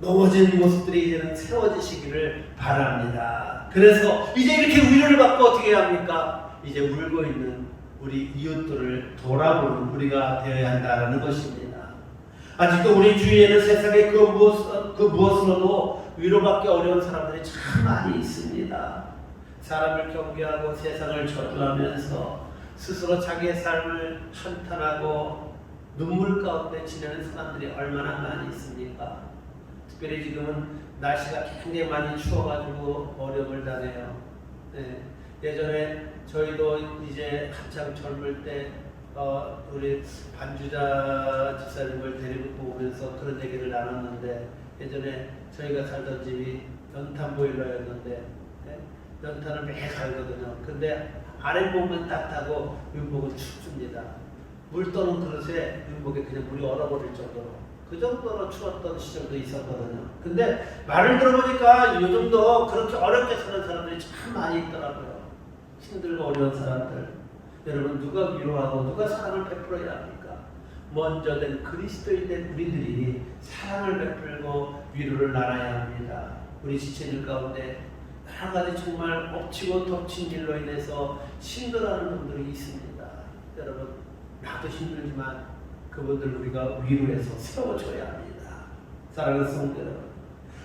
넘어진 모습들이 이제는 세워지시기를 바랍니다. 그래서 이제 이렇게 위로를 받고 어떻게 해야 합니까? 이제 울고 있는 우리 이웃들을 돌아보는 우리가 되어야 한다는 것입니다. 아직도 우리 주위에는 세상에 그 무엇으로도 위로받기 어려운 사람들이 참 많이 있습니다. 사람을 경계하고 세상을 저주하면서 스스로 자기의 삶을 한탄하고 눈물 가운데 지내는 사람들이 얼마나 많이 있습니까? 특별히 지금은 날씨가 굉장히 많이 추워가지고 어려움을 당해요. 네. 예전에 저희도 이제 한참 젊을 때 우리 반주자 집사님을 데리고 오면서 그런 얘기를 나눴는데, 예전에 저희가 살던 집이 연탄 보일러였는데 연탄을 매일 갈거든요. 근데 아랫목은 따뜻하고 윗목은 춥습니다. 물 떠는 그릇에 윗목에 그냥 물이 얼어버릴 정도로, 그 정도로 추웠던 시절도 있었거든요. 근데 말을 들어보니까 요즘도 그렇게 어렵게 사는 사람들이 참 많이 있더라고요. 힘들고 어려운 사람들. 여러분, 누가 위로하고 누가 사랑을 베풀어야 합니까? 먼저 된 그리스도인된 우리들이 사랑을 베풀고 위로를 나눠야 합니다. 우리 지체들 가운데 여러 가지 정말 엎치고 덮친 일로 인해서 힘들어하는 분들이 있습니다. 여러분, 나도 힘들지만 그분들 우리가 위로해서 세워줘야 합니다. 사랑하는 성도 여러분,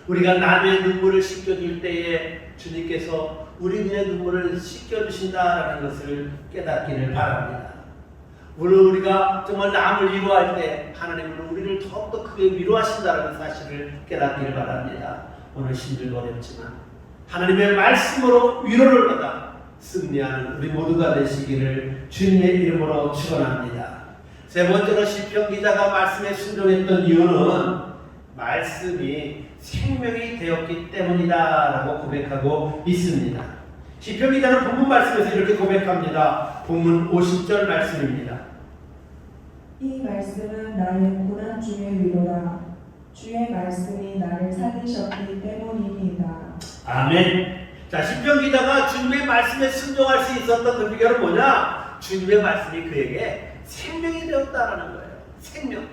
우리가 남의 눈물을 씻겨줄 때에 주님께서 우리 눈의 눈물을 씻겨주신다라는 것을 깨닫기를 바랍니다. 물론 우리가 정말 남을 위로할 때 하나님은 우리를 더욱더 크게 위로하신다는 사실을 깨닫기를 바랍니다. 오늘 힘들고 어렵지만 하나님의 말씀으로 위로를 받아 승리하는 우리 모두가 되시기를 주님의 이름으로 축원합니다. 세 번째로 시편 기자가 말씀에 순종했던 이유는 말씀이 생명이 되었기 때문이다라고 고백하고 있습니다. 시편 기자는 본문 말씀에서 이렇게 고백합니다. 본문 50절 말씀입니다. 이 말씀은 나의 고난 중의 위로라. 주의 말씀이 나를 살리셨기 때문이니이다. 아멘. 자, 시편 기자가 주님의 말씀에 순종할 수 있었던 그 비결은 뭐냐? 주님의 말씀이 그에게 생명이 되었다라는 거예요. 생명.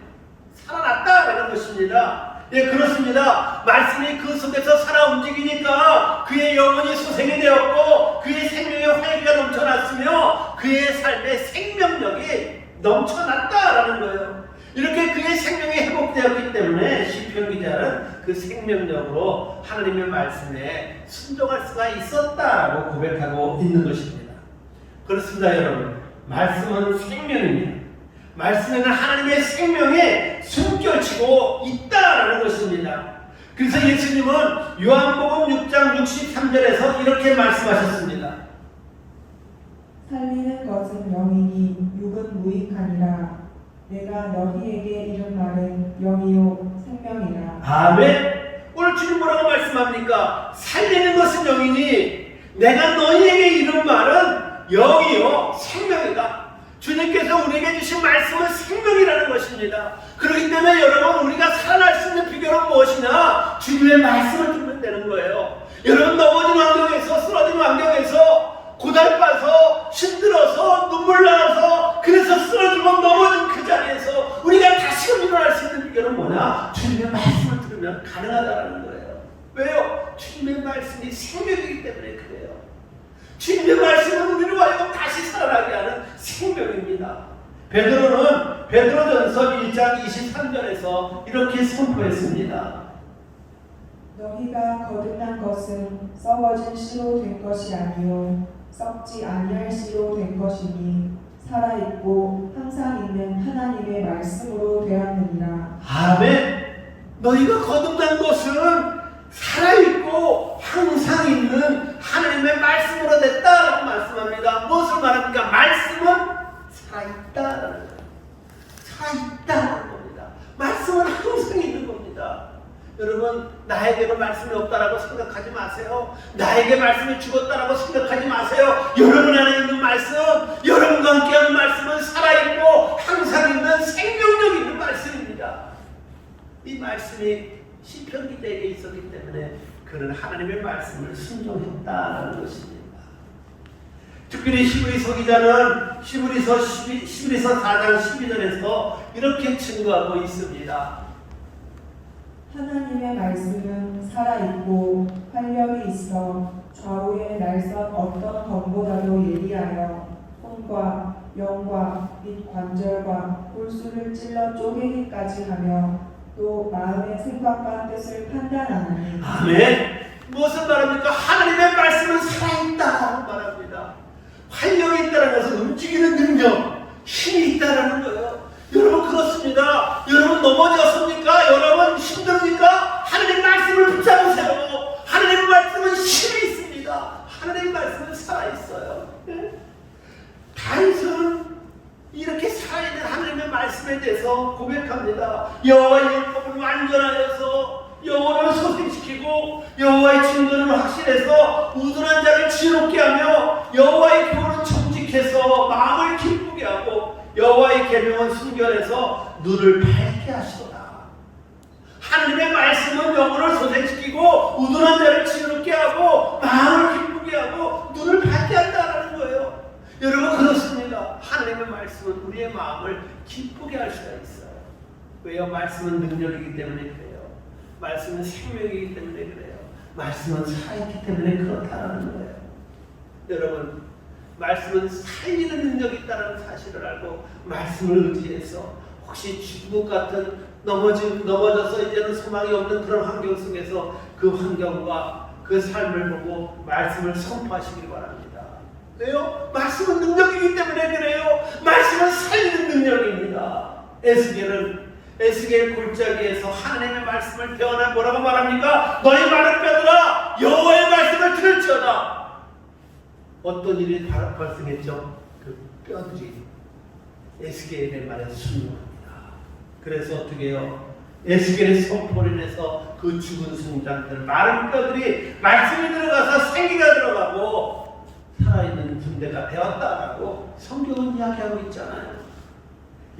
살아났다라는 것입니다. 예, 그렇습니다. 말씀이 그 속에서 살아 움직이니까 그의 영혼이 소생이 되었고 그의 생명의 활기가 넘쳐났으며 그의 삶의 생명력이 넘쳐났다라는 거예요. 이렇게 그의 생명이 회복되었기 때문에 시편 기자는 그 생명력으로 하나님의 말씀에 순종할 수가 있었다라고 고백하고 있는 것입니다. 그렇습니다, 여러분. 말씀은 생명입니다. 말씀에는 하나님의 생명이 숨결치고 있다라는 것입니다. 그래서 예수님은 요한복음 6장 63절에서 이렇게 말씀하셨습니다. 살리는 것은 영이니 육은 무익하니라. 내가 너희에게 이른 말은 영이요 생명이라. 아멘. 오늘 주님 뭐라고 말씀합니까? 살리는 것은 영이니 내가 너희에게 이른 말은 영이요 생명이다. 주님께서 우리에게 주신 말씀은 생명이라는 것입니다. 그렇기 때문에 여러분, 우리가 살아날 수 있는 비결은 무엇이냐? 주님의 말씀을 듣면 되는 거예요. 여러분, 넘어진 환경에서, 쓰러진 환경에서, 고달파서, 힘들어서, 눈물 나서, 그래서 쓰러지고 넘어진 그 자리에서 우리가 다시금 일어날 수 있는 비결은 뭐냐? 주님의 말씀을 들으면 가능하다는 거예요. 왜요? 주님의 말씀이 생명이기 때문에 그래요. 주님의 말씀은 우리를 하여금 다시 살아나게 하는 생명입니다. 베드로는 베드로전서 1장 23절에서 이렇게 선포했습니다. 너희가 거듭난 것은 썩어진 씨로 된 것이 아니요 썩지 아니할 씨로 된 것이니 살아있고 항상 있는 하나님의 말씀으로 되었느니라. 아멘. 너희가 거듭난 것은 살아있고 항상 있는 하나님의 말씀으로 됐다라고 말씀합니다. 무엇을 말합니까? 말씀은 살아있다라는 거예요. 살아있다라는 겁니다. 말씀은 항상 있는 겁니다. 여러분, 나에게는 말씀이 없다라고 생각하지 마세요. 나에게 말씀이 죽었다라고 생각하지 마세요. 여러분 안에 있는 말씀, 여러분과 함께하는 말씀은 살아있고 항상 있는 생명력 있는 말씀입니다. 이 말씀이 시편 기자에게 있었기 때문에 그는 하나님의 말씀을 순종했다는 것입니다. 특별히 히브리서 기자는 히브리서 4장 12절에서 이렇게 증거하고 있습니다. 하나님의 말씀은 살아있고 활력이 있어 좌우의 날선 어떤 검보다도 예리하여 혼과 영과 및 관절과 골수를 찔러 쪼개기까지 하며 또 마음의 생각과 뜻을 판단하나니. 아멘. 무엇을 말합니까? 하나님의 말씀은 살아있다라고 말합니다. 활력이 있다는 것은 움직이는 능력, 힘이 있다라는 거예요. 여러분, 그렇습니다. 여러분, 넘어졌습니까? 여러분, 힘듭니까? 하나님 말씀을 붙잡으세요. 하나님 말씀은 힘이 있습니다. 하나님 말씀은 살아있어요. 다윗은 이렇게 살아있는 하나님의 말씀에 대해서 고백합니다. 여호와의 율법을 완전하여서 영혼을 소생시키고 여호와의 증거를 확실해서 우둔한 자를 지혜롭게 하며 여호와의 교훈은 정직해서 마음을 기쁘게 하고 여호와의 계명은 순결해서 눈을 밝게 하시도다. 하나님의 말씀은 영혼을 소생시키고 우둔한 자를 지혜롭게 하고 마음을 기쁘게 하고 눈을 밝게 한다는 거예요. 여러분, 그렇습니다. 하나님의 말씀은 우리의 마음을 기쁘게 할 수가 있어요. 왜요? 말씀은 능력이기 때문에 그래요. 말씀은 생명이기 때문에 그래요. 말씀은 살아있기 때문에 그렇다는 거예요. 여러분, 말씀은 살리는 능력이 있다는 사실을 알고 말씀을 의지해서 혹시 죽은 것 같은 넘어져서 이제는 소망이 없는 그런 환경 속에서 그 환경과 그 삶을 보고 말씀을 선포하시길 바랍니다. 왜요? 말씀은 능력이기 때문에 그래요. 말씀은 살리는 능력입니다. 에스겔 골짜기에서 하나님의 말씀을 배워나 뭐라고 말합니까? 너희 마른 뼈들아 여호와의 말씀을 들을지어다. 어떤 일이 발생했죠? 그 뼈들이 에스겔의 말에 순종합니다. 그래서 어떻게 해요? 에스겔의 선포를 인해서 그 죽은 성장들 마른 뼈들이 말씀이 들어가서 생기가 들어가고 살아있는 군대가 되었다라고 성경은 이야기하고 있잖아요.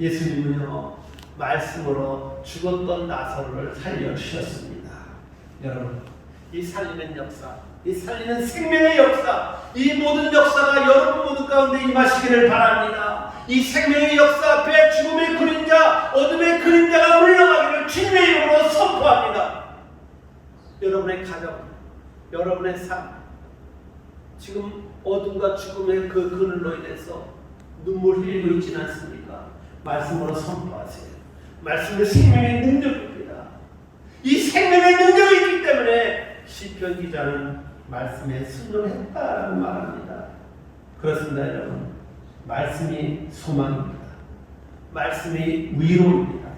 예수님은요 말씀으로 죽었던 나사로를 살려주셨습니다. 여러분, 이 살리는 역사, 이 살리는 생명의 역사, 이 모든 역사가 여러분 모두 가운데 임하시기를 바랍니다. 이 생명의 역사 앞에 죽음의 그림자, 어둠의 그림자가 물러가기를 주님의 이름으로 선포합니다. 여러분의 가정, 여러분의 삶, 지금 어둠과 죽음의 그 그늘로 인해서 눈물 흘리고 있지는 않습니까? 말씀으로 선포하세요. 말씀은 생명의 능력입니다. 이 생명의 능력이 있기 때문에 시편 기자는 말씀에 순종했다라고 말합니다. 그렇습니다, 여러분. 말씀이 소망입니다. 말씀이 위로입니다.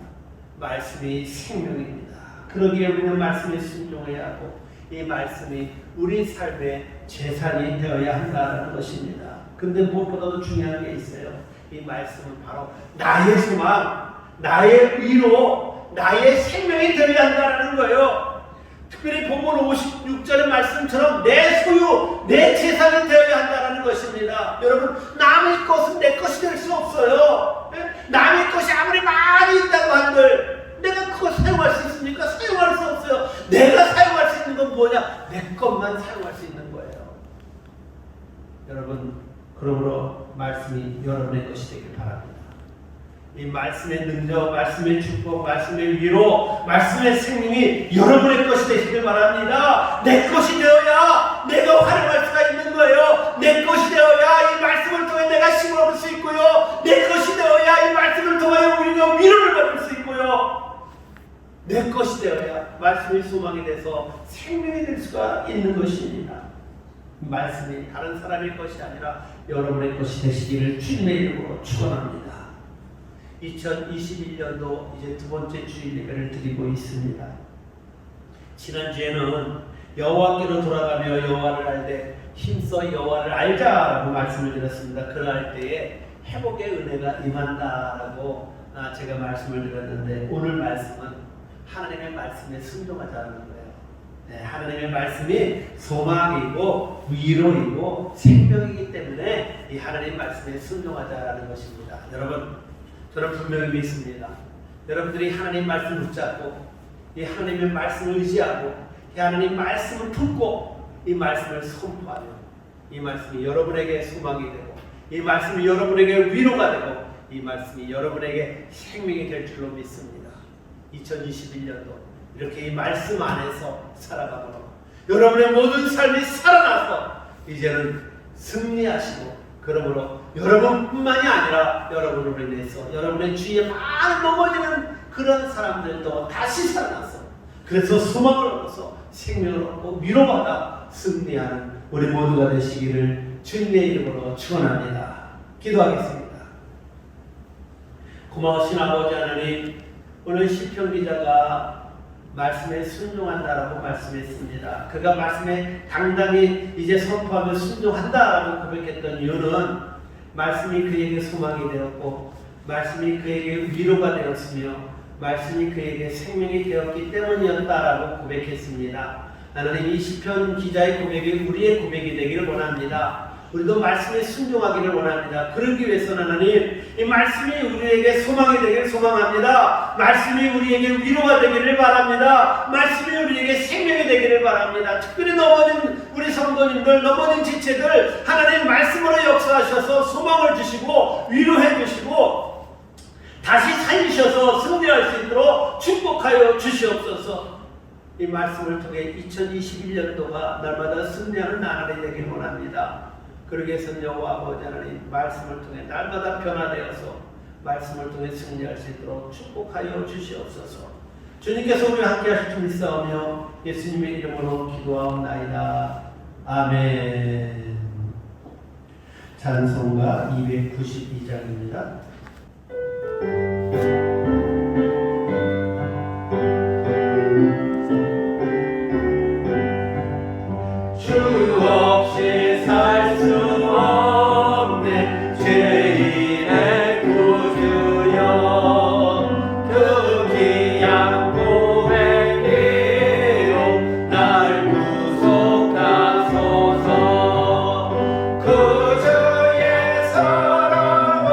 말씀이 생명입니다. 그러기에 우리는 말씀에 순종해야 하고 이 말씀이 우리 삶의 재산이 되어야 한다는 것입니다. 근데 무엇보다도 중요한 게 있어요. 이 말씀은 바로 나의 소망, 나의 위로, 나의 생명이 되어야 한다는 거예요. 특별히 본문 56절의 말씀처럼 내 소유, 내 재산이 되어야 한다는 것입니다. 여러분, 남의 것은 내 것이 될 수 없어요. 남의 것이 아무리 많이 있다고 한들 내가 그걸 사용할 수 있습니까? 사용할 수 없어요. 내가 사용할 수 있는 건 뭐냐? 내 것만 사용할 수 있는 거예요. 여러분, 그러므로 말씀이 여러분의 것이 되길 바랍니다. 이 말씀의 능력, 말씀의 축복, 말씀의 위로, 말씀의 생명이 여러분의 것이 되시길 바랍니다. 내 것이 되어야 내가 활용할 수가 있는 거예요. 내 것이 되어야 이 말씀을 통해 내가 힘을 얻을 수 있고요. 내 것이 되어야 이 말씀을 통하여 우리가 위로를 받을 수 있고요. 내 것이 되어야 말씀이 소망이 돼서 생명이 될 수가 있는 것입니다. 말씀이 다른 사람의 것이 아니라 여러분의 것이 되시기를 주님의 이름으로 축원합니다. 2021년도 이제 두 번째 주일 예배를 드리고 있습니다. 지난주에는 여호와께로 돌아가며 여호와를 알되 힘써 여호와를 알자라고 말씀을 드렸습니다. 그럴 때에 회복의 은혜가 임한다라고 제가 말씀을 드렸는데 오늘 말씀은 하나님의 말씀에 순종하자는 거예요. 네, 하나님의 말씀이 소망이고 위로이고 생명이기 때문에 이 하나님 말씀에 순종하자라는 것입니다. 여러분, 저는 분명히 믿습니다. 여러분들이 하나님 말씀을 붙잡고 이 하나님의 말씀을 의지하고 이 하나님 말씀을 품고 이 말씀을 선포하며 이 말씀이 여러분에게 소망이 되고 이 말씀이 여러분에게 위로가 되고 이 말씀이 여러분에게 생명이 될 줄로 믿습니다. 2021년도 이렇게 이 말씀 안에서 살아가므로 여러분의 모든 삶이 살아나서 이제는 승리하시고 그러므로 여러분뿐만이 아니라 여러분으로 인해서 여러분의 주위에 많은 넘어지는 그런 사람들도 다시 살아나서 그래서 소망을 얻어서 생명을 얻고 위로받아 승리하는 우리 모두가 되시기를 주님의 이름으로 축원합니다. 기도하겠습니다. 고마우신 아버지 하나님, 오늘 시편 기자가 말씀에 순종한다라고 말씀했습니다. 그가 말씀에 당당히 이제 선포하며 순종한다라고 고백했던 이유는 말씀이 그에게 소망이 되었고 말씀이 그에게 위로가 되었으며 말씀이 그에게 생명이 되었기 때문이었다라고 고백했습니다. 하나님, 이 시편 기자의 고백이 우리의 고백이 되기를 원합니다. 우리도 말씀에 순종하기를 원합니다. 그러기 위해서는 하나님, 이 말씀이 우리에게 소망이 되기를 소망합니다. 말씀이 우리에게 위로가 되기를 바랍니다. 말씀이 우리에게 생명이 되기를 바랍니다. 특별히 넘어진 우리 성도님들, 넘어진 지체들 하나님 말씀으로 역사하셔서 소망을 주시고 위로해 주시고 다시 살리셔서 승리할 수 있도록 축복하여 주시옵소서. 이 말씀을 통해 2021년도가 날마다 승리하는 나날이 되길 원합니다. 그러기 위해서는 여호와 아버지 하나님 말씀을 통해 날마다 변화되어서 말씀을 통해 승리할 수 있도록 축복하여 주시옵소서. 주님께서 우리와 함께 하실 줄 믿사오며 예수님의 이름으로 기도하옵나이다. 아멘. 찬송가 292장입니다. 주 없이 살 수 없네 죄인의 구주여 그 귀한 고백이로 날 구속하소서 그 주의 사랑으로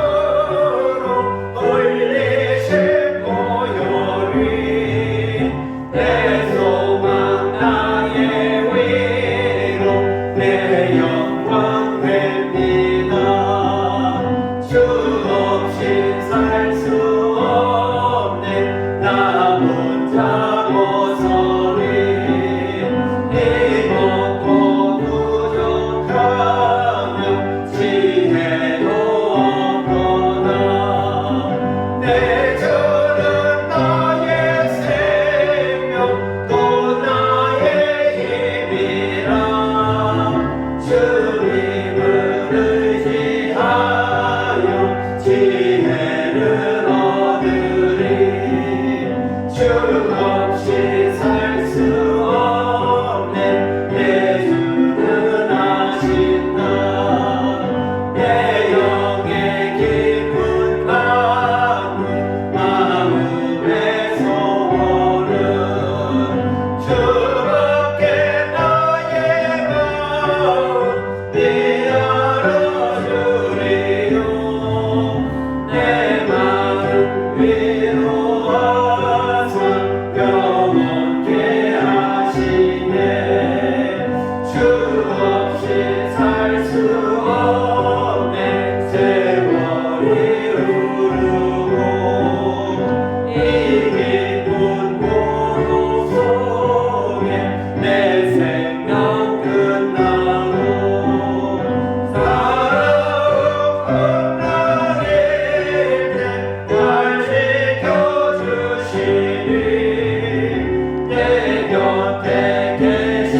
계신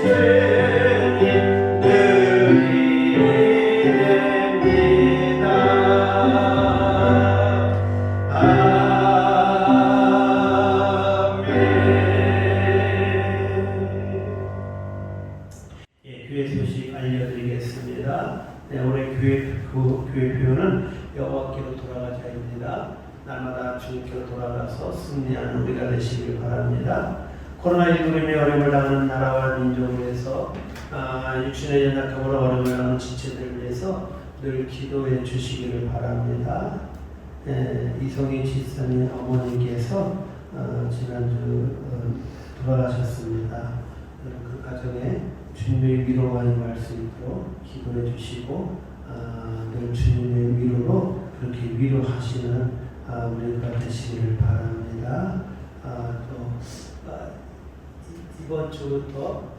주님 능히 됩니다. 교회 소식 알려드리겠습니다. 올해 교회 표현은 여호와께로 돌아가자입니다. 날마다 주님께로 돌아가서 승리하는 우리가 되시길 바랍니다. 코로나19로 인해 어려움을 당하는 나라와 민족을 위해서 육신의 연약함으로 어려움을 당하는 지체들을 위해서 늘 기도해 주시기를 바랍니다. 이성희 지사님 어머니께서 지난주 돌아가셨습니다. 그 가정에 주님의 위로가 임할 수 있도록 기도해 주시고 늘 주님의 위로로 그렇게 위로하시는 우리가 되시기를 바랍니다. 또 이번 주부터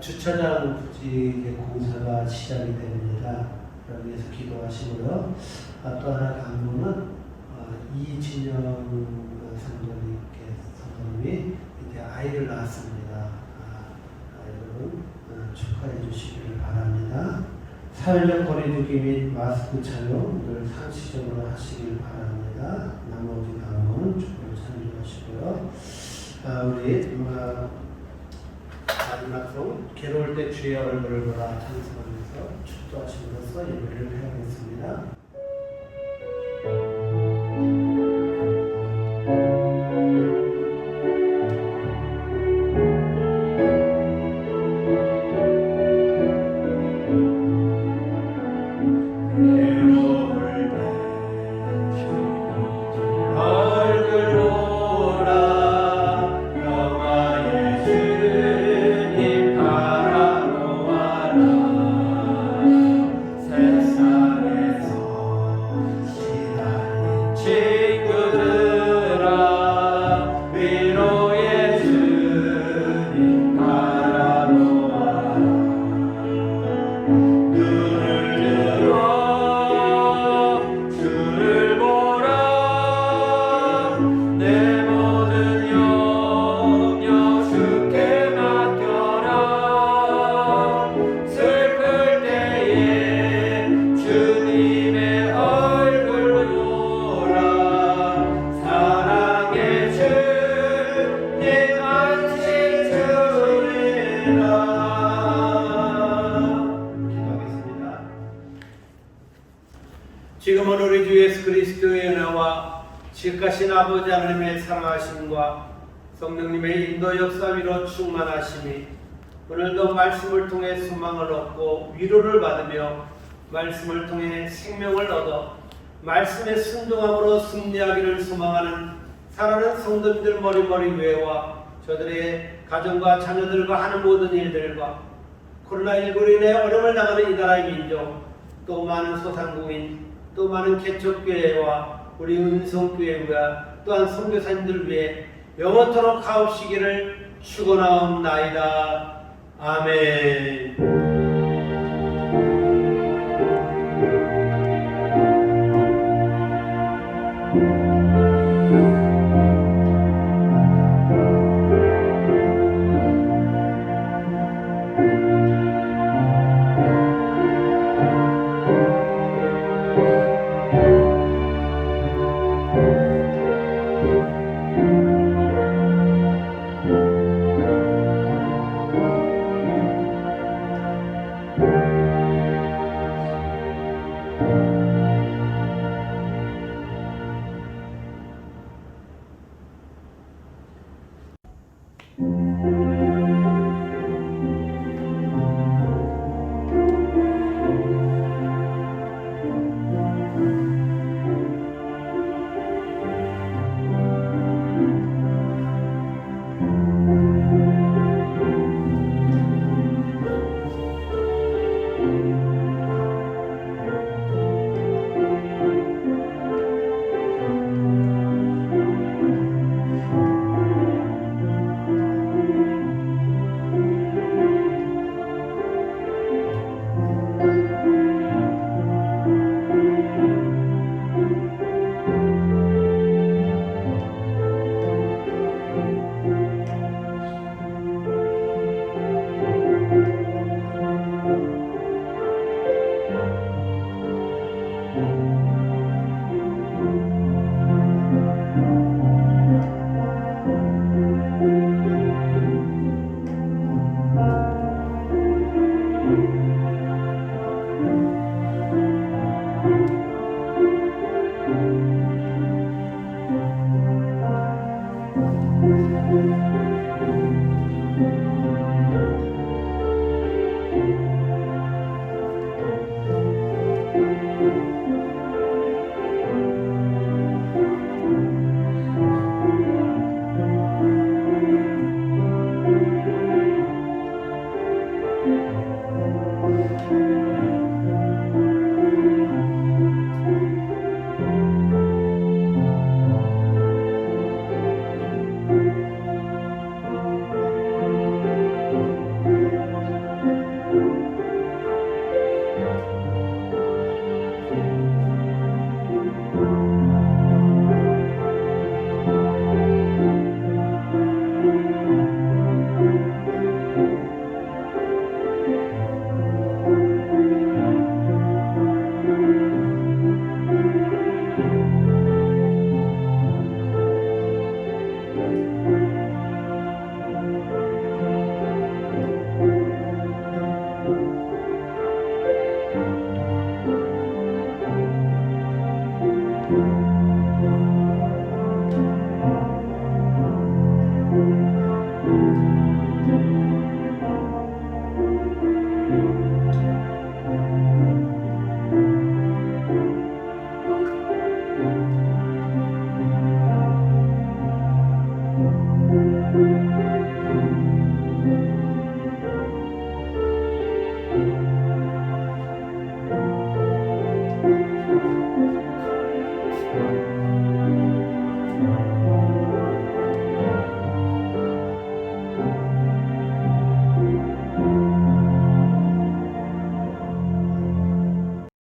주차장 부지 공사가 시작이 됩니다. 그러기 위해서 기도하시고요. 또 하나 간부는 이진영 성도님이 이제 아이를 낳았습니다. 여러분 축하해 주시기를 바랍니다. 사회적 거리두기 및 마스크 착용 늘 상시적으로 하시길 바랍니다. 나머지 간부는 조금 참조하시고요. 우리 마지막 송 괴로울 때 주의 얼굴을 보라 찬송하면서 축도하심으로써 예배를 해야겠습니다. 지금은 우리 주 예수 그리스도의 은혜와 지극하신 아버지 하나님의 사랑하심과 성령님의 인도 역사 위로 충만하심이 오늘도 말씀을 통해 소망을 얻고 위로를 받으며 말씀을 통해 생명을 얻어 말씀의 순종함으로 승리하기를 소망하는 사랑하는 성도님들 머리머리 위에와 저들의 가정과 자녀들과 하는 모든 일들과 코로나19로 인해 어려움을 당하는 이 나라의 민족 또 많은 소상공인 또 많은 개척교회와 우리 은성교회와 또한 선교사님들 위해 영원토록 가옵시기를 축원하옵나이다. 아멘.